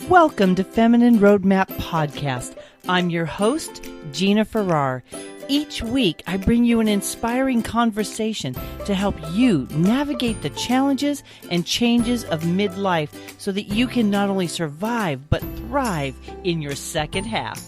Welcome to Feminine Roadmap Podcast. I'm your host, Gina-r-Farrar. Each week, I bring you an inspiring conversation to help you navigate the challenges and changes of midlife so that you can not only survive, but thrive in your second half.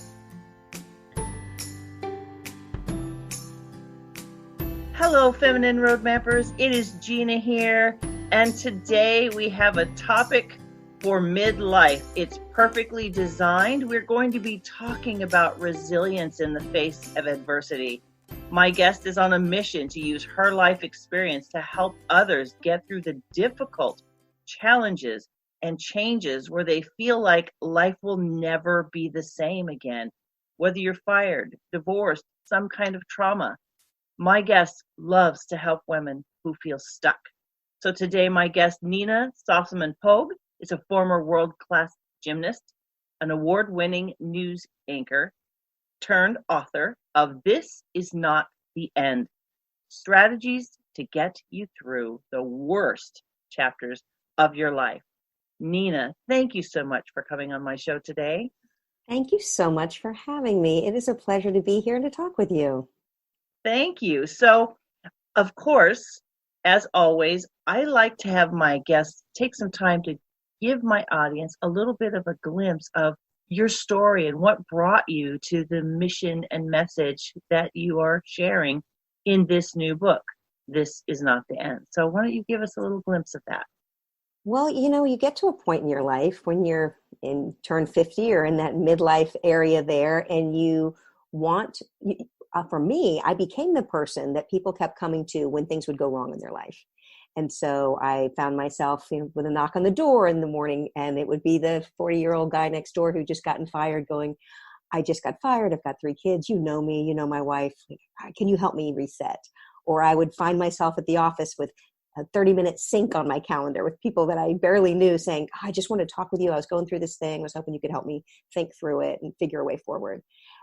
Hello, Feminine Roadmappers. It is Gina here, and today we have a topic for midlife. It's perfectly designed. We're going to be talking about resilience in the face of adversity. My guest is on a mission to use her life experience to help others get through the difficult challenges and changes where they feel like life will never be the same again. Whether you're fired, divorced, some kind of trauma, my guest loves to help women who feel stuck. So today, my guest, Nina-Sossamon-Pogue, is a former world-class gymnast, an award-winning news anchor, turned author of This Is Not the End: Strategies to Get You Through the Worst Chapters of Your Life. Nina, thank you so much for coming on my show today. Thank you so much for having me. It is a pleasure to be here and to talk with you. Thank you. So, of course, as always, I like to have my guests take some time to give my audience a little bit of a glimpse of your story and what brought you to the mission and message that you are sharing in this new book, This Is Not the End. So why don't you give us a little glimpse of that? Well, you get to a point in your life when you're turn 50 or in that midlife area there, and you want, for me, I became the person that people kept coming to when things would go wrong in their life. And so I found myself with a knock on the door in the morning, and it would be the 40-year-old guy next door who just gotten fired going, I just got fired. I've got 3 kids. You know me. You know my wife. Can you help me reset? Or I would find myself at the office with a 30-minute sync on my calendar with people that I barely knew saying, I just want to talk with you. I was going through this thing. I was hoping you could help me think through it and figure a way forward.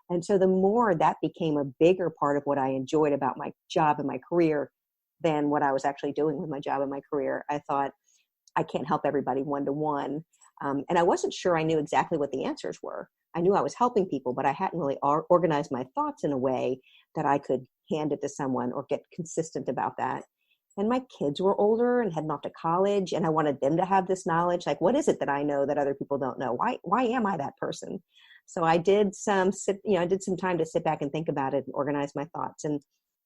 And so the more that became a bigger part of what I enjoyed about my job and my career than what I was actually doing with my job and my career, I thought, I can't help everybody one-to-one. And I wasn't sure I knew exactly what the answers were. I knew I was helping people, but I hadn't really organized my thoughts in a way that I could hand it to someone or get consistent about that. And my kids were older and heading off to college, and I wanted them to have this knowledge. Like, what is it that I know that other people don't know? Why am I that person? So I did some time to sit back and think about it and organize my thoughts. And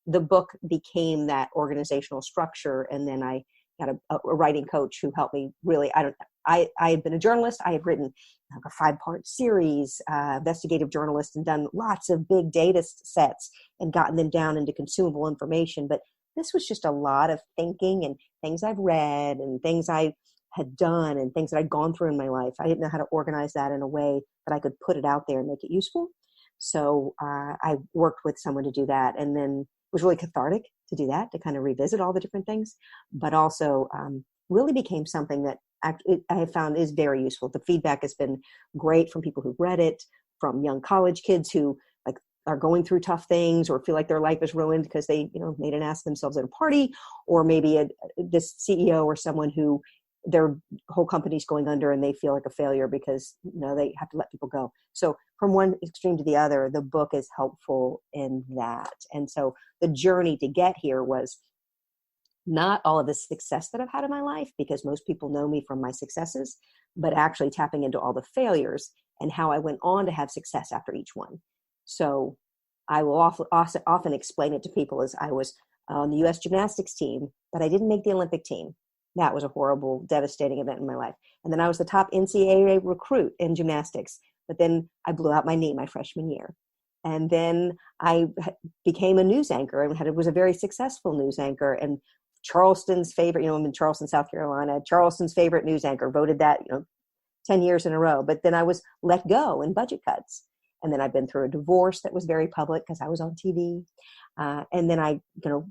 the book became that organizational structure. And then I got a writing coach who helped me really. I had been a journalist. I had written a 5-part series, investigative journalist, and done lots of big data sets and gotten them down into consumable information. But this was just a lot of thinking and things I've read and things I had done and things that I'd gone through in my life. I didn't know how to organize that in a way that I could put it out there and make it useful. So I worked with someone to do that. And then it was really cathartic to do that, to kind of revisit all the different things, but also really became something that I have found is very useful. The feedback has been great from people who've read it, from young college kids who are going through tough things or feel like their life is ruined because they, made an ass of themselves at a party, or maybe this CEO or someone who their whole company's going under and they feel like a failure because, they have to let people go. So from one extreme to the other, the book is helpful in that. And so the journey to get here was not all of the success that I've had in my life, because most people know me from my successes, but actually tapping into all the failures and how I went on to have success after each one. So I will often explain it to people as I was on the U.S. gymnastics team, but I didn't make the Olympic team. That was a horrible, devastating event in my life. And then I was the top NCAA recruit in gymnastics, but then I blew out my knee my freshman year. And then I became a news anchor and was a very successful news anchor. And Charleston's favorite, I'm in Charleston, South Carolina, Charleston's favorite news anchor, voted that, 10 years in a row. But then I was let go in budget cuts. And then I've been through a divorce that was very public because I was on TV. And then I,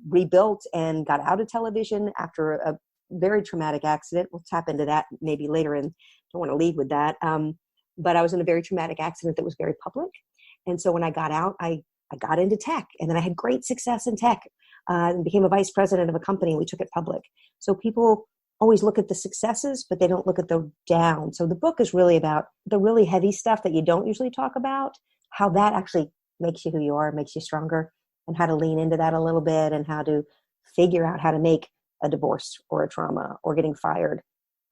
rebuilt and got out of television after a very traumatic accident. We'll tap into that maybe later, and don't want to lead with that. But I was in a very traumatic accident that was very public. And so when I got out, I got into tech, and then I had great success in tech and became a vice president of a company. And we took it public. So people always look at the successes, but they don't look at the down. So the book is really about the really heavy stuff that you don't usually talk about, how that actually makes you who you are, makes you stronger, and how to lean into that a little bit, and how to figure out how to make a divorce or a trauma or getting fired,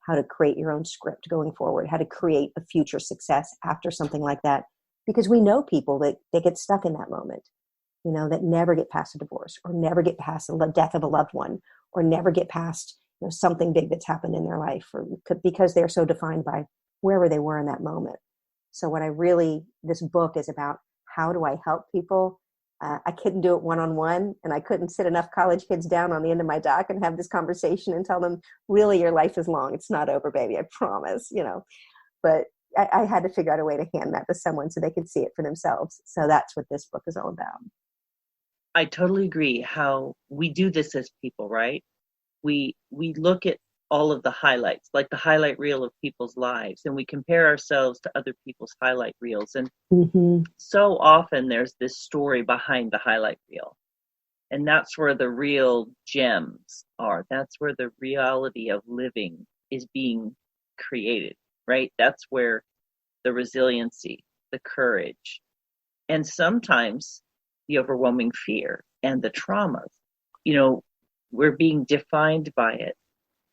how to create your own script going forward, how to create a future success after something like that. Because we know people that they get stuck in that moment, that never get past a divorce, or never get past the death of a loved one, or never get past something big that's happened in their life, or because they're so defined by wherever they were in that moment. So this book is about, how do I help people? I couldn't do it one-on-one, and I couldn't sit enough college kids down on the end of my dock and have this conversation and tell them, really, your life is long. It's not over, baby. I promise, but I had to figure out a way to hand that to someone so they could see it for themselves. So that's what this book is all about. I totally agree how we do this as people, right? We look at all of the highlights, like the highlight reel of people's lives, and we compare ourselves to other people's highlight reels. And so often there's this story behind the highlight reel. And that's where the real gems are. That's where the reality of living is being created, right? That's where the resiliency, the courage, and sometimes the overwhelming fear and the traumas, we're being defined by it,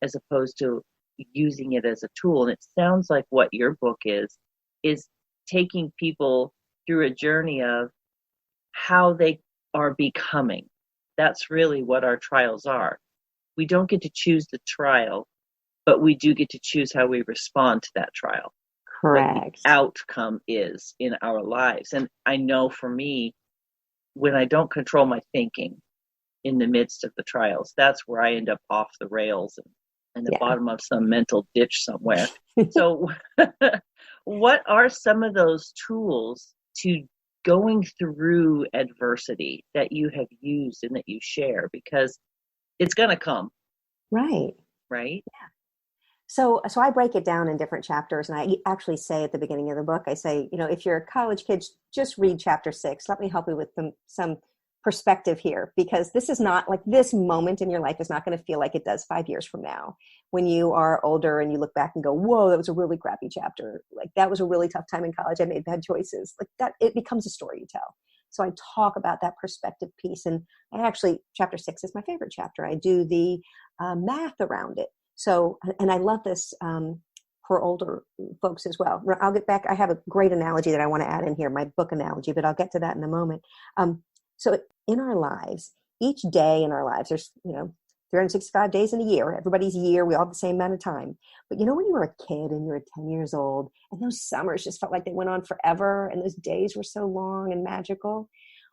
as opposed to using it as a tool. And it sounds like what your book is taking people through a journey of how they are becoming. That's really what our trials are. We don't get to choose the trial, but we do get to choose how we respond to that trial. Correct. What the outcome is in our lives. And I know for me, when I don't control my thinking in the midst of the trials, that's where I end up off the rails and the bottom of some mental ditch somewhere. So what are some of those tools to going through adversity that you have used and that you share? Because it's going to come. Right. Right? Yeah. So I break it down in different chapters, and I actually say at the beginning of the book, I say, if you're a college kid, just read chapter 6. Let me help you with some perspective here, because this is not like, this moment in your life is not going to feel like it does 5 years from now when you are older and you look back and go, whoa, that was a really crappy chapter. Like, that was a really tough time in college. I made bad choices. Like that, it becomes a story you tell. So I talk about that perspective piece. And chapter 6 is my favorite chapter. I do the math around it. So, and I love this for older folks as well. I'll get back. I have a great analogy that I want to add in here, my book analogy, but I'll get to that in a moment. So in our lives, each day in our lives, there's, 365 days in a year. Everybody's year, we all have the same amount of time. But when you were a kid and you were 10 years old, and those summers just felt like they went on forever, and those days were so long and magical.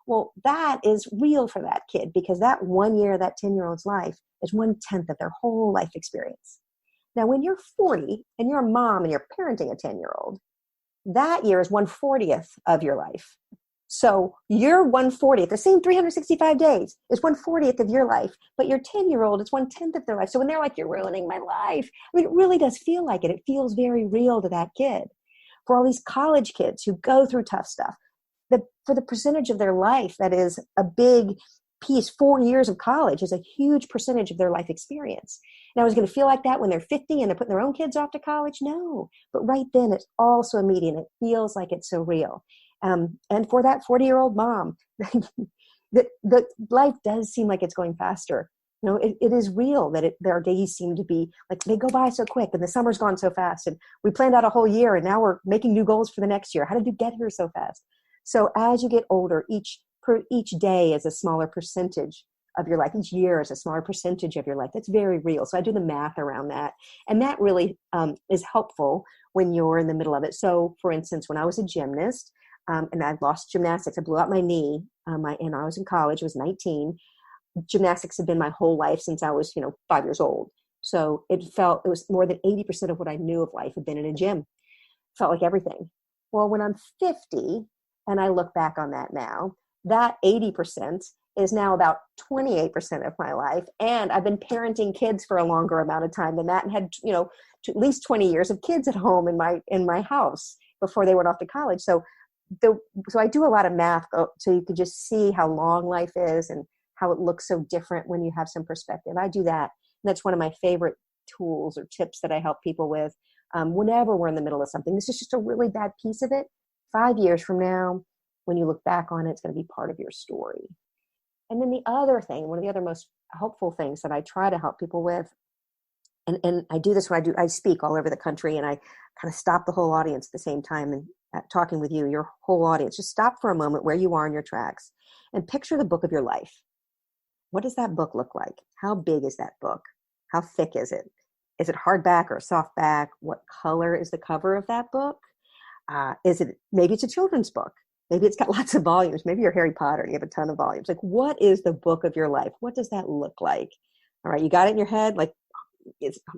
Well, that is real for that kid, because that 1 year of that 10-year-old's life is 1/10 of their whole life experience. Now, when you're 40 and you're a mom and you're parenting a 10-year-old, that year is 1/40th of your life. So your 1/40th, the same 365 days, is 1/40th of your life, but your 10-year-old, it's 1/10 of their life. So when they're like, you're ruining my life, it really does feel like it. It feels very real to that kid. For all these college kids who go through tough stuff, for the percentage of their life, that is a big piece. 4 years of college is a huge percentage of their life experience. Now, is it going to feel like that when they're 50 and they're putting their own kids off to college? No. But right then, it's all so immediate. It feels like it's so real. And for that 40-year-old mom, the life does seem like it's going faster. It is real that their days seem to be like they go by so quick, and the summer's gone so fast, and we planned out a whole year, and now we're making new goals for the next year. How did you get here so fast? So as you get older, each day is a smaller percentage of your life. Each year is a smaller percentage of your life. That's very real. So I do the math around that. And that really is helpful when you're in the middle of it. So for instance, when I was a gymnast, and I lost gymnastics, I blew out my knee, and I was in college, I was 19. Gymnastics had been my whole life since I was, 5 years old. So it was more than 80% of what I knew of life had been in a gym. Felt like everything. Well, when I'm 50, and I look back on that now, that 80% is now about 28% of my life. And I've been parenting kids for a longer amount of time than that, and had, at least 20 years of kids at home in my house before they went off to college. So I do a lot of math so you can just see how long life is and how it looks so different when you have some perspective. I do that. And that's one of my favorite tools or tips that I help people with whenever we're in the middle of something. This is just a really bad piece of it. 5 years from now, when you look back on it, it's going to be part of your story. And then the other thing, one of the other most helpful things that I try to help people with, and I do this when I speak all over the country, and I kind of stop the whole audience at the same time and talking with you, your whole audience. Just stop for a moment where you are in your tracks and picture the book of your life. What does that book look like? How big is that book? How thick is it? Is it hardback or softback? What color is the cover of that book? Maybe it's a children's book. Maybe it's got lots of volumes. Maybe you're Harry Potter and you have a ton of volumes. Like, what is the book of your life? What does that look like? All right, you got it in your head. Like,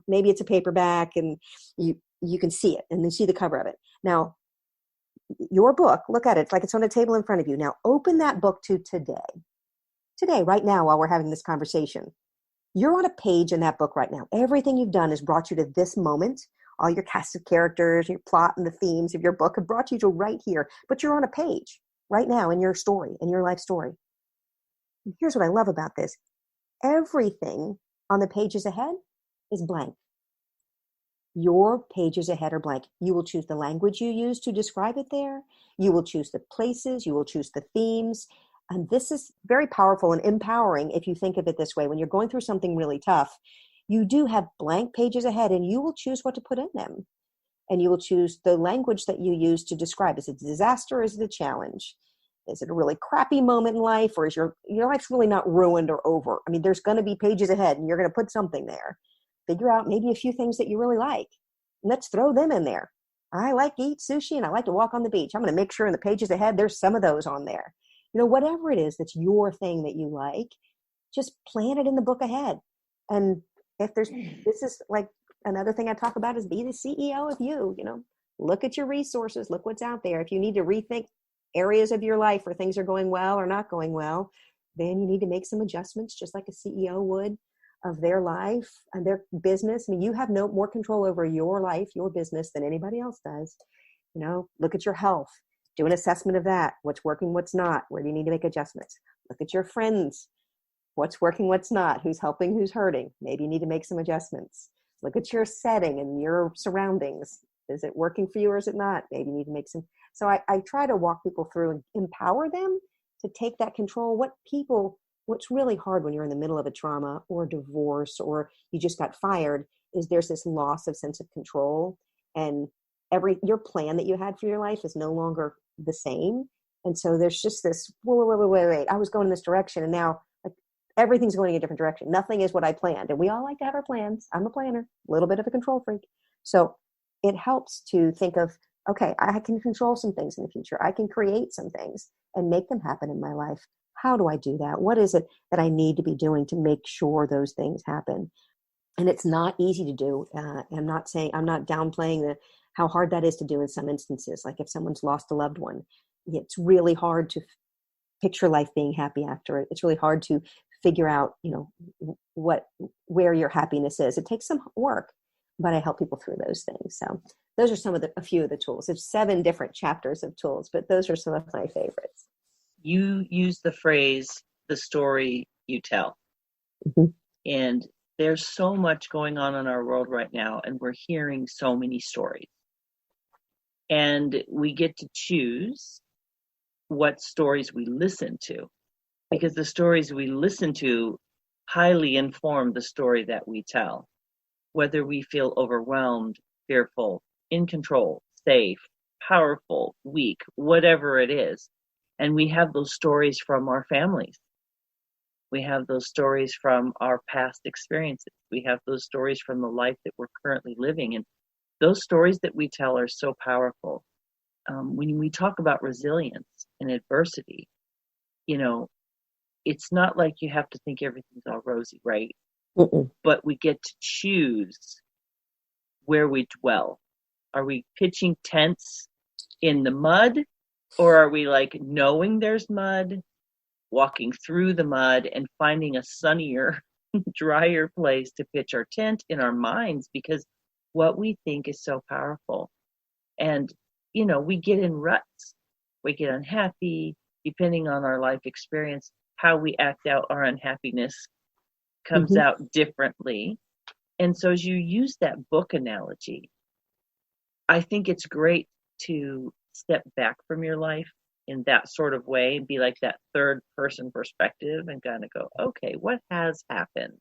maybe it's a paperback and you can see it and then see the cover of it. Now, your book, look at it. It's like it's on a table in front of you. Now, open that book to today. Today, right now, while we're having this conversation. You're on a page in that book right now. Everything you've done has brought you to this moment. All your cast of characters, your plot, and the themes of your book have brought you to right here. But you're on a page right now in your story, in your life story. And here's what I love about this. Everything on the pages ahead is blank. Your pages ahead are blank. You will choose the language you use to describe it there. You will choose the places. You will choose the themes. And this is very powerful and empowering if you think of it this way. When you're going through something really tough, you do have blank pages ahead and you will choose what to put in them. And you will choose the language that you use to describe. Is it a disaster or is it a challenge? Is it a really crappy moment in life, or is your life's really not ruined or over? I mean, there's going to be pages ahead and you're going to put something there. Figure out maybe a few things that you really like. And let's throw them in there. I like to eat sushi and I like to walk on the beach. I'm going to make sure in the pages ahead, there's some of those on there. Whatever it is that's your thing that you like, just plan it in the book ahead. And this is like another thing I talk about is be the CEO of you, look at your resources, look what's out there. If you need to rethink areas of your life where things are going well or not going well, then you need to make some adjustments, just like a CEO would of their life and their business. I mean, you have no more control over your life, your business than anybody else does. Look at your health. Do an assessment of that. What's working, what's not? Where do you need to make adjustments? Look at your friends. What's working, what's not? Who's helping, who's hurting? Maybe you need to make some adjustments. Look at your setting and your surroundings. Is it working for you or is it not? Maybe you need to make some. So I try to walk people through and empower them to take that control. What's really hard when you're in the middle of a trauma or divorce or you just got fired is there's this loss of sense of control, and your plan that you had for your life is no longer the same. And so there's just this, wait, I was going in this direction and now everything's going in a different direction. Nothing is what I planned. And we all like to have our plans. I'm a planner, a little bit of a control freak. So it helps to think of, okay, I can control some things in the future. I can create some things and make them happen in my life. How do I do that? What is it that I need to be doing to make sure those things happen? And it's not easy to do. I'm not downplaying how hard that is to do in some instances. Like if someone's lost a loved one, it's really hard to picture life being happy after it. It's really hard to figure out, where your happiness is. It takes some work, but I help people through those things. So those are a few of the tools. There's 7 different chapters of tools, but those are some of my favorites. You use the phrase, the story you tell. Mm-hmm. And there's so much going on in our world right now, and we're hearing so many stories. And we get to choose what stories we listen to, because the stories we listen to highly inform the story that we tell. Whether we feel overwhelmed, fearful, in control, safe, powerful, weak, whatever it is. And we have those stories from our families. We have those stories from our past experiences. We have those stories from the life that we're currently living. And those stories that we tell are so powerful. When we talk about resilience and adversity, it's not like you have to think everything's all rosy, right? Mm-mm. But we get to choose where we dwell. Are we pitching tents in the mud, or are we knowing there's mud, walking through the mud and finding a sunnier, drier place to pitch our tent in our minds? Because what we think is so powerful. And, we get in ruts. We get unhappy, depending on our life experience. How we act out our unhappiness comes Mm-hmm. out differently. And so as you use that book analogy, I think it's great to step back from your life in that sort of way and be like that third person perspective and kind of go, okay, what has happened?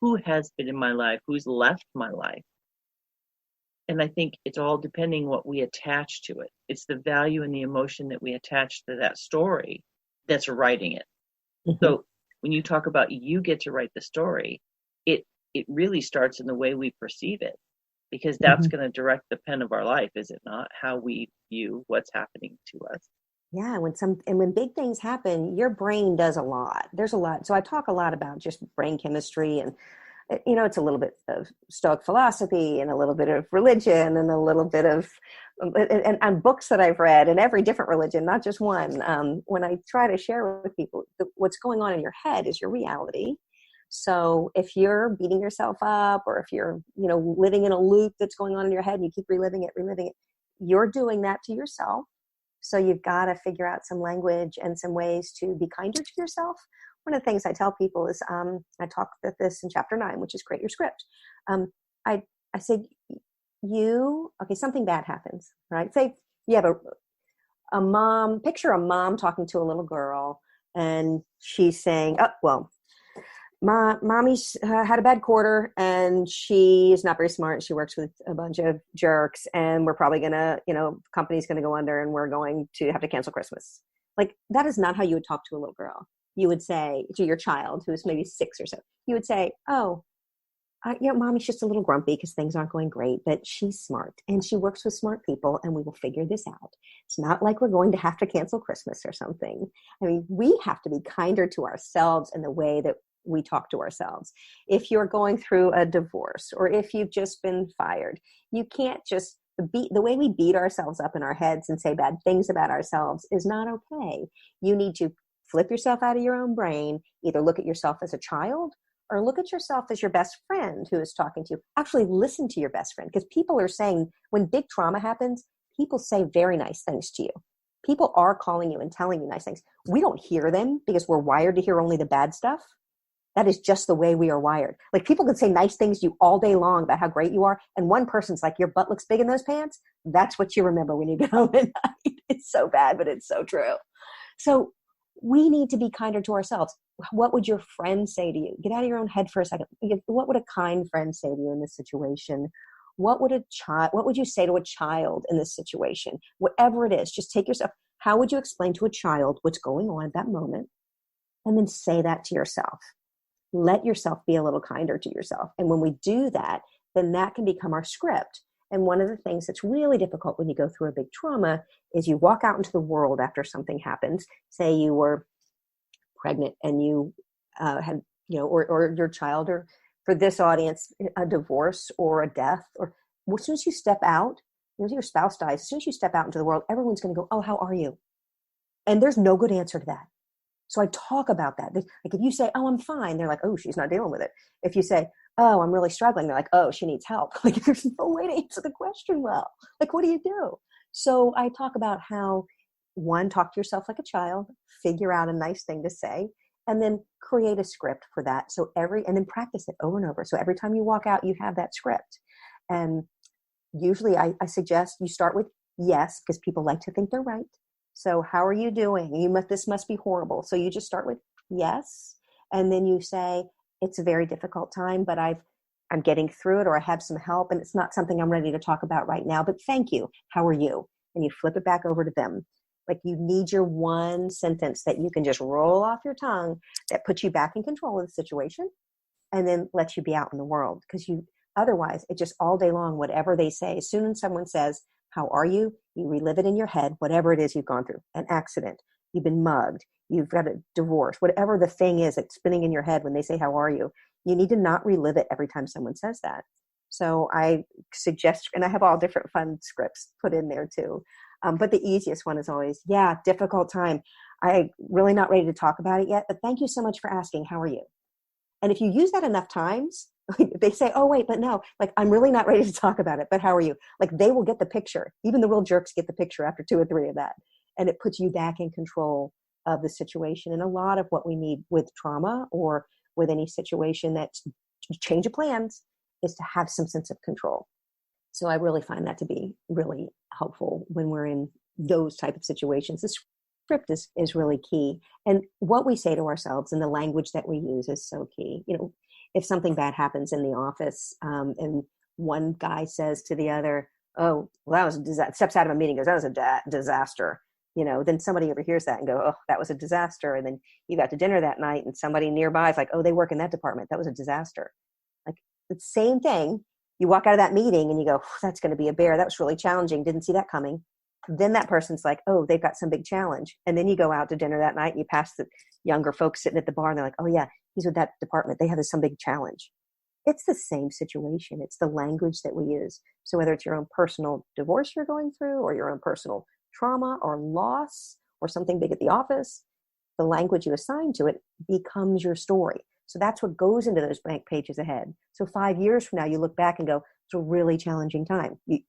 Who has been in my life? Who's left my life? And I think it's all depending what we attach to it. It's the value and the emotion that we attach to that story that's writing it. Mm-hmm. So when you talk about you get to write the story, it really starts in the way we perceive it, because that's Mm-hmm. going to direct the pen of our life, is it not? How we view what's happening to us. Yeah, when big things happen, your brain does a lot. There's a lot. So I talk a lot about just brain chemistry, and it's a little bit of Stoic philosophy and a little bit of religion and a little bit of and books that I've read in every different religion, not just one. When I try to share with people, what's going on in your head is your reality. So if you're beating yourself up, or if you're living in a loop that's going on in your head and you keep reliving it, you're doing that to yourself. So you've got to figure out some language and some ways to be kinder to yourself. One of the things I tell people is, I talk about this in chapter 9, which is create your script. I say, something bad happens, right? Say you have a mom, picture a mom talking to a little girl, and she's saying, oh, well, mommy's had a bad quarter, and she is not very smart. She works with a bunch of jerks, and we're probably going to, company's going to go under, and we're going to have to cancel Christmas. Like, that is not how you would talk to a little girl. You would say to your child, who's maybe 6 or so, you would say, oh, mommy's just a little grumpy because things aren't going great, but she's smart and she works with smart people, and we will figure this out. It's not like we're going to have to cancel Christmas or something. I mean, we have to be kinder to ourselves in the way that we talk to ourselves. If you're going through a divorce, or if you've just been fired, you can't just the way we beat ourselves up in our heads and say bad things about ourselves is not okay. You need to flip yourself out of your own brain, either look at yourself as a child or look at yourself as your best friend who is talking to you. Actually listen to your best friend, because people are saying, when big trauma happens, people say very nice things to you. People are calling you and telling you nice things. We don't hear them because we're wired to hear only the bad stuff. That is just the way we are wired. Like, people can say nice things to you all day long about how great you are, and one person's like, your butt looks big in those pants. That's what you remember when you get home at night. It's so bad, but it's so true. So we need to be kinder to ourselves. What would your friend say to you? Get out of your own head for a second. What would a kind friend say to you in this situation? What would you say to a child in this situation? Whatever it is, just take yourself. How would you explain to a child what's going on at that moment? And then say that to yourself. Let yourself be a little kinder to yourself. And when we do that, then that can become our script. And one of the things that's really difficult when you go through a big trauma is you walk out into the world after something happens. Say you were pregnant and you had, or your child, or for this audience, a divorce or a death, or as soon as you step out, your spouse dies, as soon as you step out into the world, everyone's going to go, oh, how are you? And there's no good answer to that. So I talk about that. Like, if you say, oh, I'm fine, they're like, oh, she's not dealing with it. If you say, oh, I'm really struggling, they're like, oh, she needs help. Like, there's no way to answer the question well. Like, what do you do? So I talk about how, one, talk to yourself like a child, figure out a nice thing to say, and then create a script for that. And then practice it over and over. So every time you walk out, you have that script. And usually I suggest you start with yes, because people like to think they're right. So how are you doing? This must be horrible. So you just start with yes. And then you say, it's a very difficult time, but I'm getting through it, or I have some help, and it's not something I'm ready to talk about right now, but thank you. How are you? And you flip it back over to them. Like, you need your one sentence that you can just roll off your tongue that puts you back in control of the situation, and then lets you be out in the world. Because otherwise, it just all day long, whatever they say, as soon as someone says, how are you? You relive it in your head, whatever it is you've gone through. An accident, you've been mugged, you've got a divorce, whatever the thing is that's spinning in your head when they say, how are you? You need to not relive it every time someone says that. So I suggest, and I have all different fun scripts put in there too. But the easiest one is always, yeah, difficult time. I'm really not ready to talk about it yet, but thank you so much for asking, how are you? And if you use that enough times, they say, oh, wait, but no, like, I'm really not ready to talk about it, but how are you? Like, they will get the picture. Even the real jerks get the picture after 2 or 3 of that. And it puts you back in control of the situation. And a lot of what we need with trauma, or with any situation that's change of plans, is to have some sense of control. So I really find that to be really helpful when we're in those type of situations. The script is really key. And what we say to ourselves and the language that we use is so key. If something bad happens in the office, and one guy says to the other, "Oh, well, that was a disaster," steps out of a meeting, goes, "That was a disaster." Then somebody overhears that and go, "Oh, that was a disaster." And then you got to dinner that night and somebody nearby is like, "Oh, they work in that department. That was a disaster." Like the same thing. You walk out of that meeting and you go, "That's going to be a bear. That was really challenging. Didn't see that coming." Then that person's like, "Oh, they've got some big challenge." And then you go out to dinner that night and you pass the younger folks sitting at the bar and they're like, "Oh yeah, he's with that department. They have some big challenge." It's the same situation. It's the language that we use. So whether it's your own personal divorce you're going through or your own personal trauma or loss or something big at the office, the language you assign to it becomes your story. So that's what goes into those blank pages ahead. So 5 years from now, you look back and go, "It's a really challenging time." It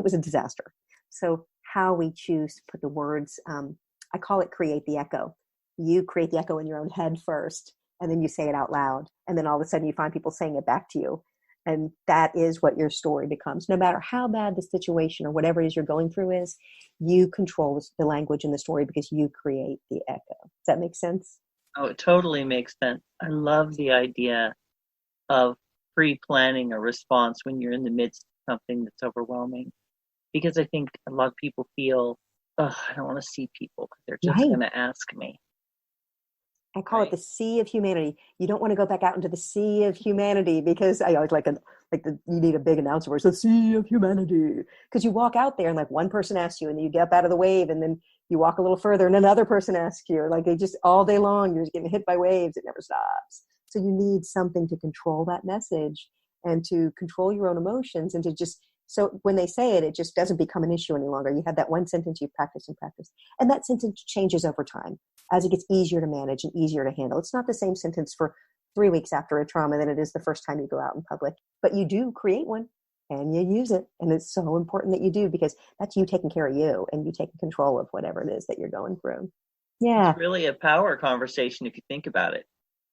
was a disaster. So how we choose to put the words, I call it create the echo. You create the echo in your own head first, and then you say it out loud. And then all of a sudden you find people saying it back to you. And that is what your story becomes. No matter how bad the situation or whatever it is you're going through is, you control the language in the story because you create the echo. Does that make sense? Oh, it totally makes sense. I love the idea of pre-planning a response when you're in the midst of something that's overwhelming. Because I think a lot of people feel, "Oh, I don't want to see people because they're just going to ask me." I call it the sea of humanity. You don't want to go back out into the sea of humanity because I always you need a big announcer where it's the sea of humanity. Because you walk out there and like one person asks you and then you get up out of the wave and then you walk a little further and another person asks you. Like they just all day long, you're just getting hit by waves. It never stops. So you need something to control that message and to control your own emotions and to just, so when they say it, it just doesn't become an issue any longer. You have that one sentence you practice and practice. And that sentence changes over time as it gets easier to manage and easier to handle. It's not the same sentence for 3 weeks after a trauma than it is the first time you go out in public. But you do create one and you use it. And it's so important that you do because that's you taking care of you and you taking control of whatever it is that you're going through. Yeah. It's really a power conversation if you think about it.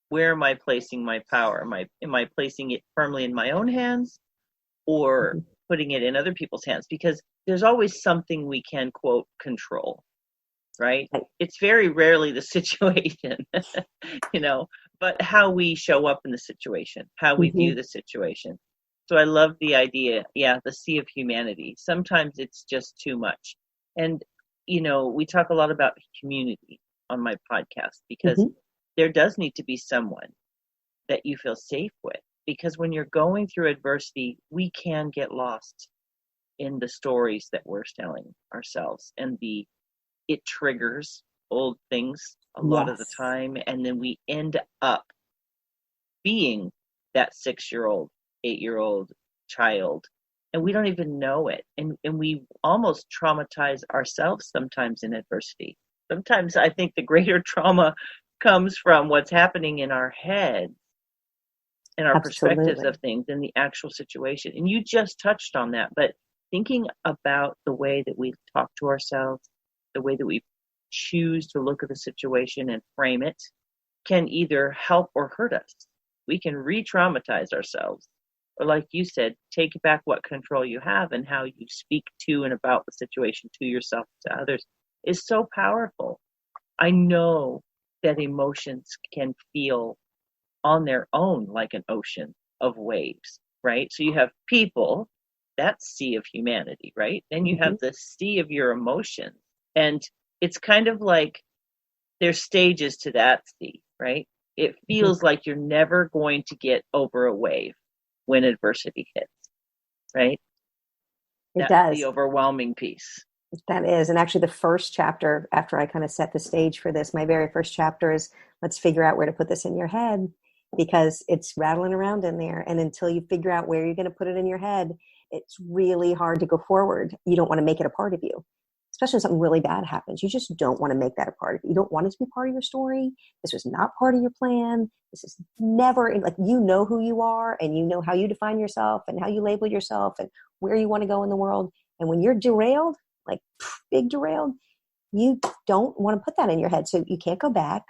Where am I placing my power? Am I placing it firmly in my own hands or putting it in other people's hands? Because there's always something we can, quote, control, right? It's very rarely the situation, but how we show up in the situation, how we view the situation. So I love the idea, the sea of humanity. Sometimes it's just too much. And, we talk a lot about community on my podcast because there does need to be someone that you feel safe with. Because when you're going through adversity, we can get lost in the stories that we're telling ourselves. And it triggers old things a lot of the time. And then we end up being that 6-year-old, 8-year-old child. And we don't even know it. And we almost traumatize ourselves sometimes in adversity. Sometimes I think the greater trauma comes from what's happening in our head and our perspectives of things in the actual situation. And you just touched on that, but thinking about the way that we talk to ourselves, the way that we choose to look at the situation and frame it can either help or hurt us. We can re-traumatize ourselves. Or like you said, take back what control you have and how you speak to and about the situation to yourself, to others is so powerful. I know that emotions can feel on their own like an ocean of waves, right? So you have people, that sea of humanity, right? Then you have the sea of your emotions. And it's kind of like there's stages to that sea, right? It feels like you're never going to get over a wave when adversity hits, right? It does. The overwhelming piece. That is. And actually the first chapter, after I kind of set the stage for this, my very first chapter is let's figure out where to put this in your head because it's rattling around in there. And until you figure out where you're going to put it in your head, it's really hard to go forward. You don't want to make it a part of you, especially when something really bad happens. You just don't want to make that a part of you. You don't want it to be part of your story. This was not part of your plan. This is never like, you know who you are and you know how you define yourself and how you label yourself and where you want to go in the world. And when you're derailed, like big derailed, you don't want to put that in your head. So you can't go back,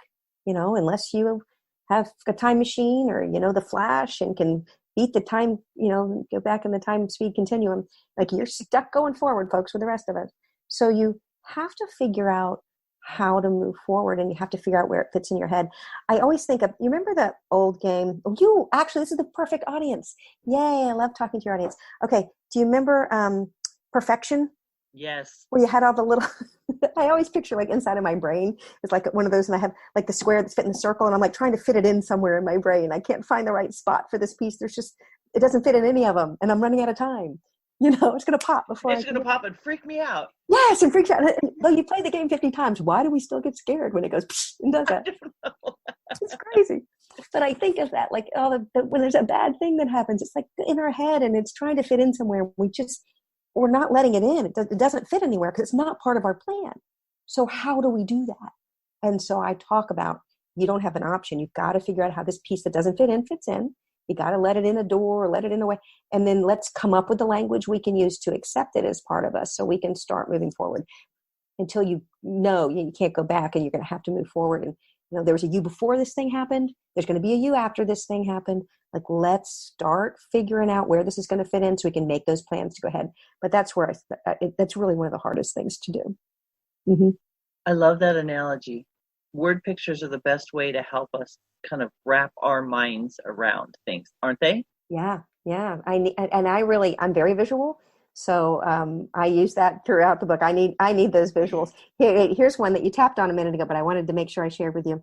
unless you have a time machine or, the Flash and can beat the time, go back in the time speed continuum. Like you're stuck going forward, folks, with the rest of us. So you have to figure out how to move forward, and you have to figure out where it fits in your head. I always think of, you remember that old game? Oh, this is the perfect audience. Yay, I love talking to your audience. Okay, do you remember Perfection? Yes. Where you had all the little, I always picture like inside of my brain, it's like one of those, and I have like the square that's fit in the circle, and I'm like trying to fit it in somewhere in my brain. I can't find the right spot for this piece. It doesn't fit in any of them, and I'm running out of time. It's going to pop before it's going to pop and freak me out. Yes, and freaks out. Though you play the game 50 times, why do we still get scared when it goes and does that? It's crazy. But I think of that, like when there's a bad thing that happens, it's like in our head and it's trying to fit in somewhere. We're not letting it in. It doesn't fit anywhere because it's not part of our plan. So how do we do that? And so I talk about, you don't have an option. You've got to figure out how this piece that doesn't fit in fits in. You got to let it in a door or let it in a way. And then let's come up with the language we can use to accept it as part of us so we can start moving forward until you can't go back and you're going to have to move forward. And, there was a you before this thing happened. There's going to be a you after this thing happened. Like, let's start figuring out where this is going to fit in so we can make those plans to go ahead. But that's where that's really one of the hardest things to do. Mm-hmm. I love that analogy. Word pictures are the best way to help us kind of wrap our minds around things, aren't they? Yeah. I'm very visual. So I use that throughout the book. I need those visuals. Here's one that you tapped on a minute ago, but I wanted to make sure I shared with you.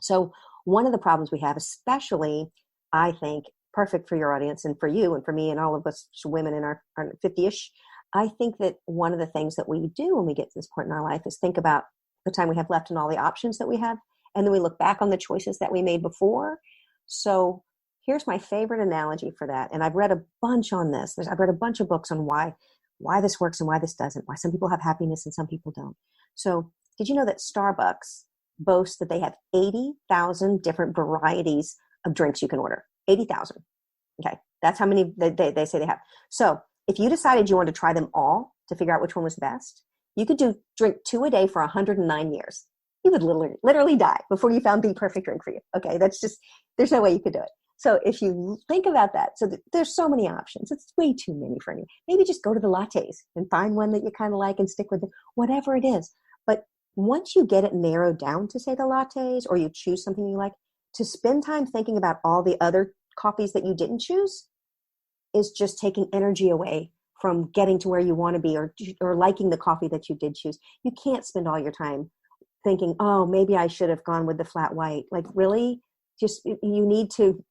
So one of the problems we have, especially, I think, perfect for your audience and for you and for me and all of us women in our 50-ish, I think that one of the things that we do when we get to this point in our life is think about the time we have left and all the options that we have. And then we look back on the choices that we made before. So here's my favorite analogy for that. And I've read a bunch on this. I've read a bunch of books on why this works and why this doesn't, why some people have happiness and some people don't. So did you know that Starbucks boasts that they have 80,000 different varieties of drinks you can order? 80,000. Okay. That's how many they say they have. So if you decided you wanted to try them all to figure out which one was best, you could drink 2 a day for 109 years. You would literally die before you found the perfect drink for you. Okay. There's no way you could do it. So if you think about that, so there's so many options. It's way too many for you. Maybe just go to the lattes and find one that you kind of like and stick with it, whatever it is. But once you get it narrowed down to, say, the lattes, or you choose something you like, to spend time thinking about all the other coffees that you didn't choose is just taking energy away from getting to where you want to be or liking the coffee that you did choose. You can't spend all your time thinking, oh, maybe I should have gone with the flat white. Like, really? Just you need to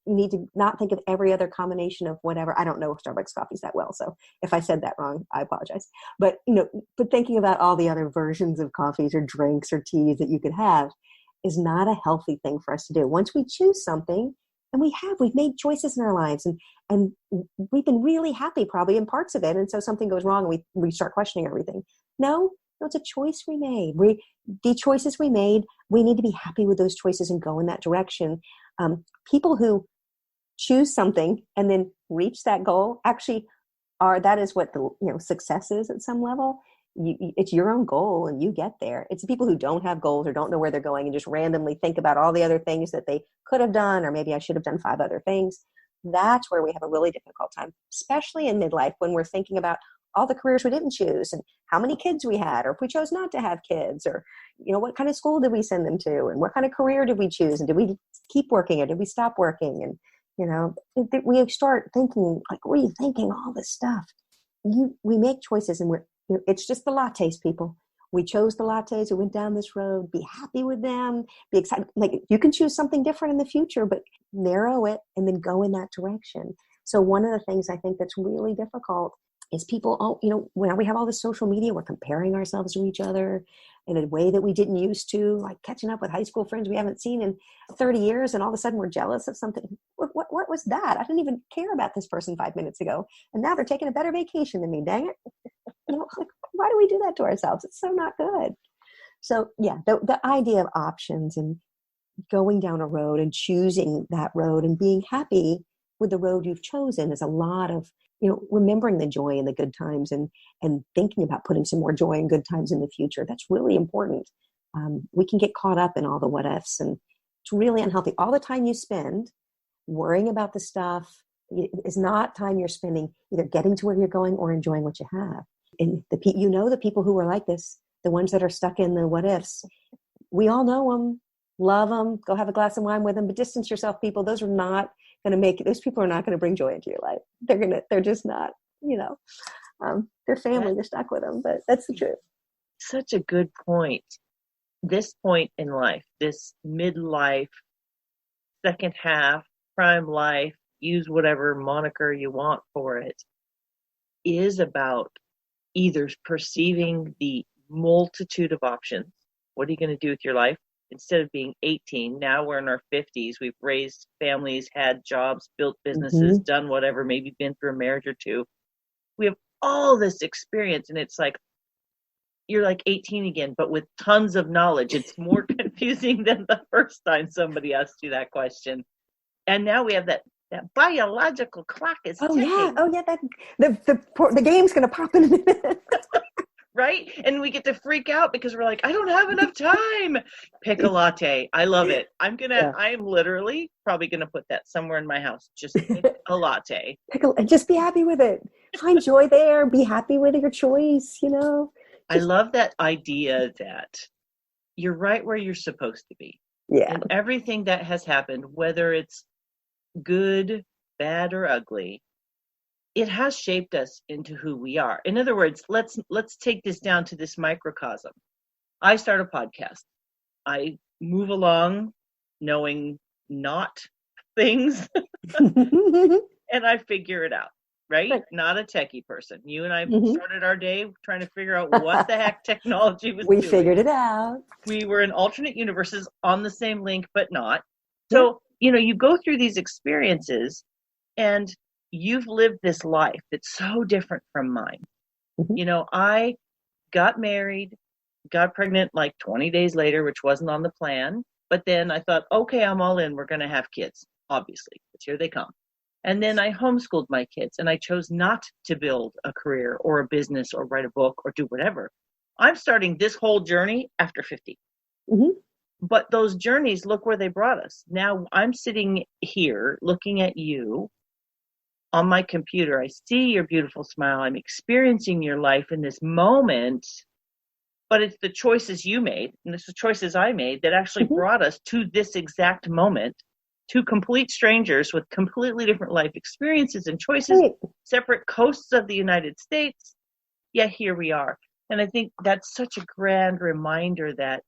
not think of every other combination of whatever. I don't know Starbucks coffees that well, so if I said that wrong, I apologize. But but thinking about all the other versions of coffees or drinks or teas that you could have is not a healthy thing for us to do. Once we choose something, and we've made choices in our lives, and we've been really happy probably in parts of it, and so something goes wrong and we start questioning everything. No, it's a choice we made. The choices we made, we need to be happy with those choices and go in that direction. People who choose something and then reach that goal actually that is what the success is at some level. It's your own goal and you get there. It's the people who don't have goals or don't know where they're going and just randomly think about all the other things that they could have done, or maybe I should have done 5 other things. That's where we have a really difficult time, especially in midlife, when we're thinking about all the careers we didn't choose and how many kids we had, or if we chose not to have kids, or, what kind of school did we send them to, and what kind of career did we choose, and did we keep working or did we stop working? And, we start thinking, like, rethinking all this stuff. We make choices and it's just the lattes, people. We chose the lattes. We went down this road. Be happy with them. Be excited. Like, you can choose something different in the future, but narrow it and then go in that direction. So one of the things I think that's really difficult is people, when we have all this social media, we're comparing ourselves to each other in a way that we didn't used to, like catching up with high school friends we haven't seen in 30 years. And all of a sudden we're jealous of something. What was that? I didn't even care about this person 5 minutes ago. And now they're taking a better vacation than me. Dang it. Like, why do we do that to ourselves? It's so not good. So yeah, the idea of options and going down a road and choosing that road and being happy with the road you've chosen is a lot of, remembering the joy and the good times and thinking about putting some more joy and good times in the future. That's really important. We can get caught up in all the what ifs, and it's really unhealthy. All the time you spend worrying about the stuff is not time you're spending either getting to where you're going or enjoying what you have. And the people who are like this, the ones that are stuck in the what ifs, we all know them, love them, go have a glass of wine with them, but distance yourself, people. Those people are not going to bring joy into your life. They're just not, their family, you're stuck with them, but that's the truth. Such a good point. This point in life, this midlife, second half, prime life, use whatever moniker you want for it, is about either perceiving the multitude of options. What are you going to do with your life? Instead of being 18, now we're in our 50s. We've raised families, had jobs, built businesses, done whatever, maybe been through a marriage or two. We have all this experience, and it's like, you're like 18 again, but with tons of knowledge. It's more confusing than the first time somebody asked you that question. And now we have that biological clock is ticking. That the game's going to pop in a minute. Right? And we get to freak out because we're like, I don't have enough time. Pick a latte. I love it. I'm literally probably going to put that somewhere in my house. Just pick a latte. Just be happy with it. Find joy there. Be happy with your choice, I love that idea that you're right where you're supposed to be. Yeah. And everything that has happened, whether it's good, bad, or ugly, it has shaped us into who we are. In other words, let's take this down to this microcosm. I start a podcast. I move along knowing not things and I figure it out, right? Not a techie person. You and I started our day trying to figure out what the heck technology was doing. We figured it out. We were in alternate universes on the same link, but not. So, you go through these experiences and you've lived this life that's so different from mine. I got married, got pregnant like 20 days later, which wasn't on the plan. But then I thought, okay, I'm all in. We're going to have kids, obviously, because here they come. And then I homeschooled my kids, and I chose not to build a career or a business or write a book or do whatever. I'm starting this whole journey after 50. But those journeys, look where they brought us. Now I'm sitting here looking at you on my computer. I see your beautiful smile. I'm experiencing your life in this moment, but it's the choices you made and it's the choices I made that actually brought us to this exact moment, two complete strangers with completely different life experiences and choices, separate coasts of the United States. Yeah, here we are. And I think that's such a grand reminder that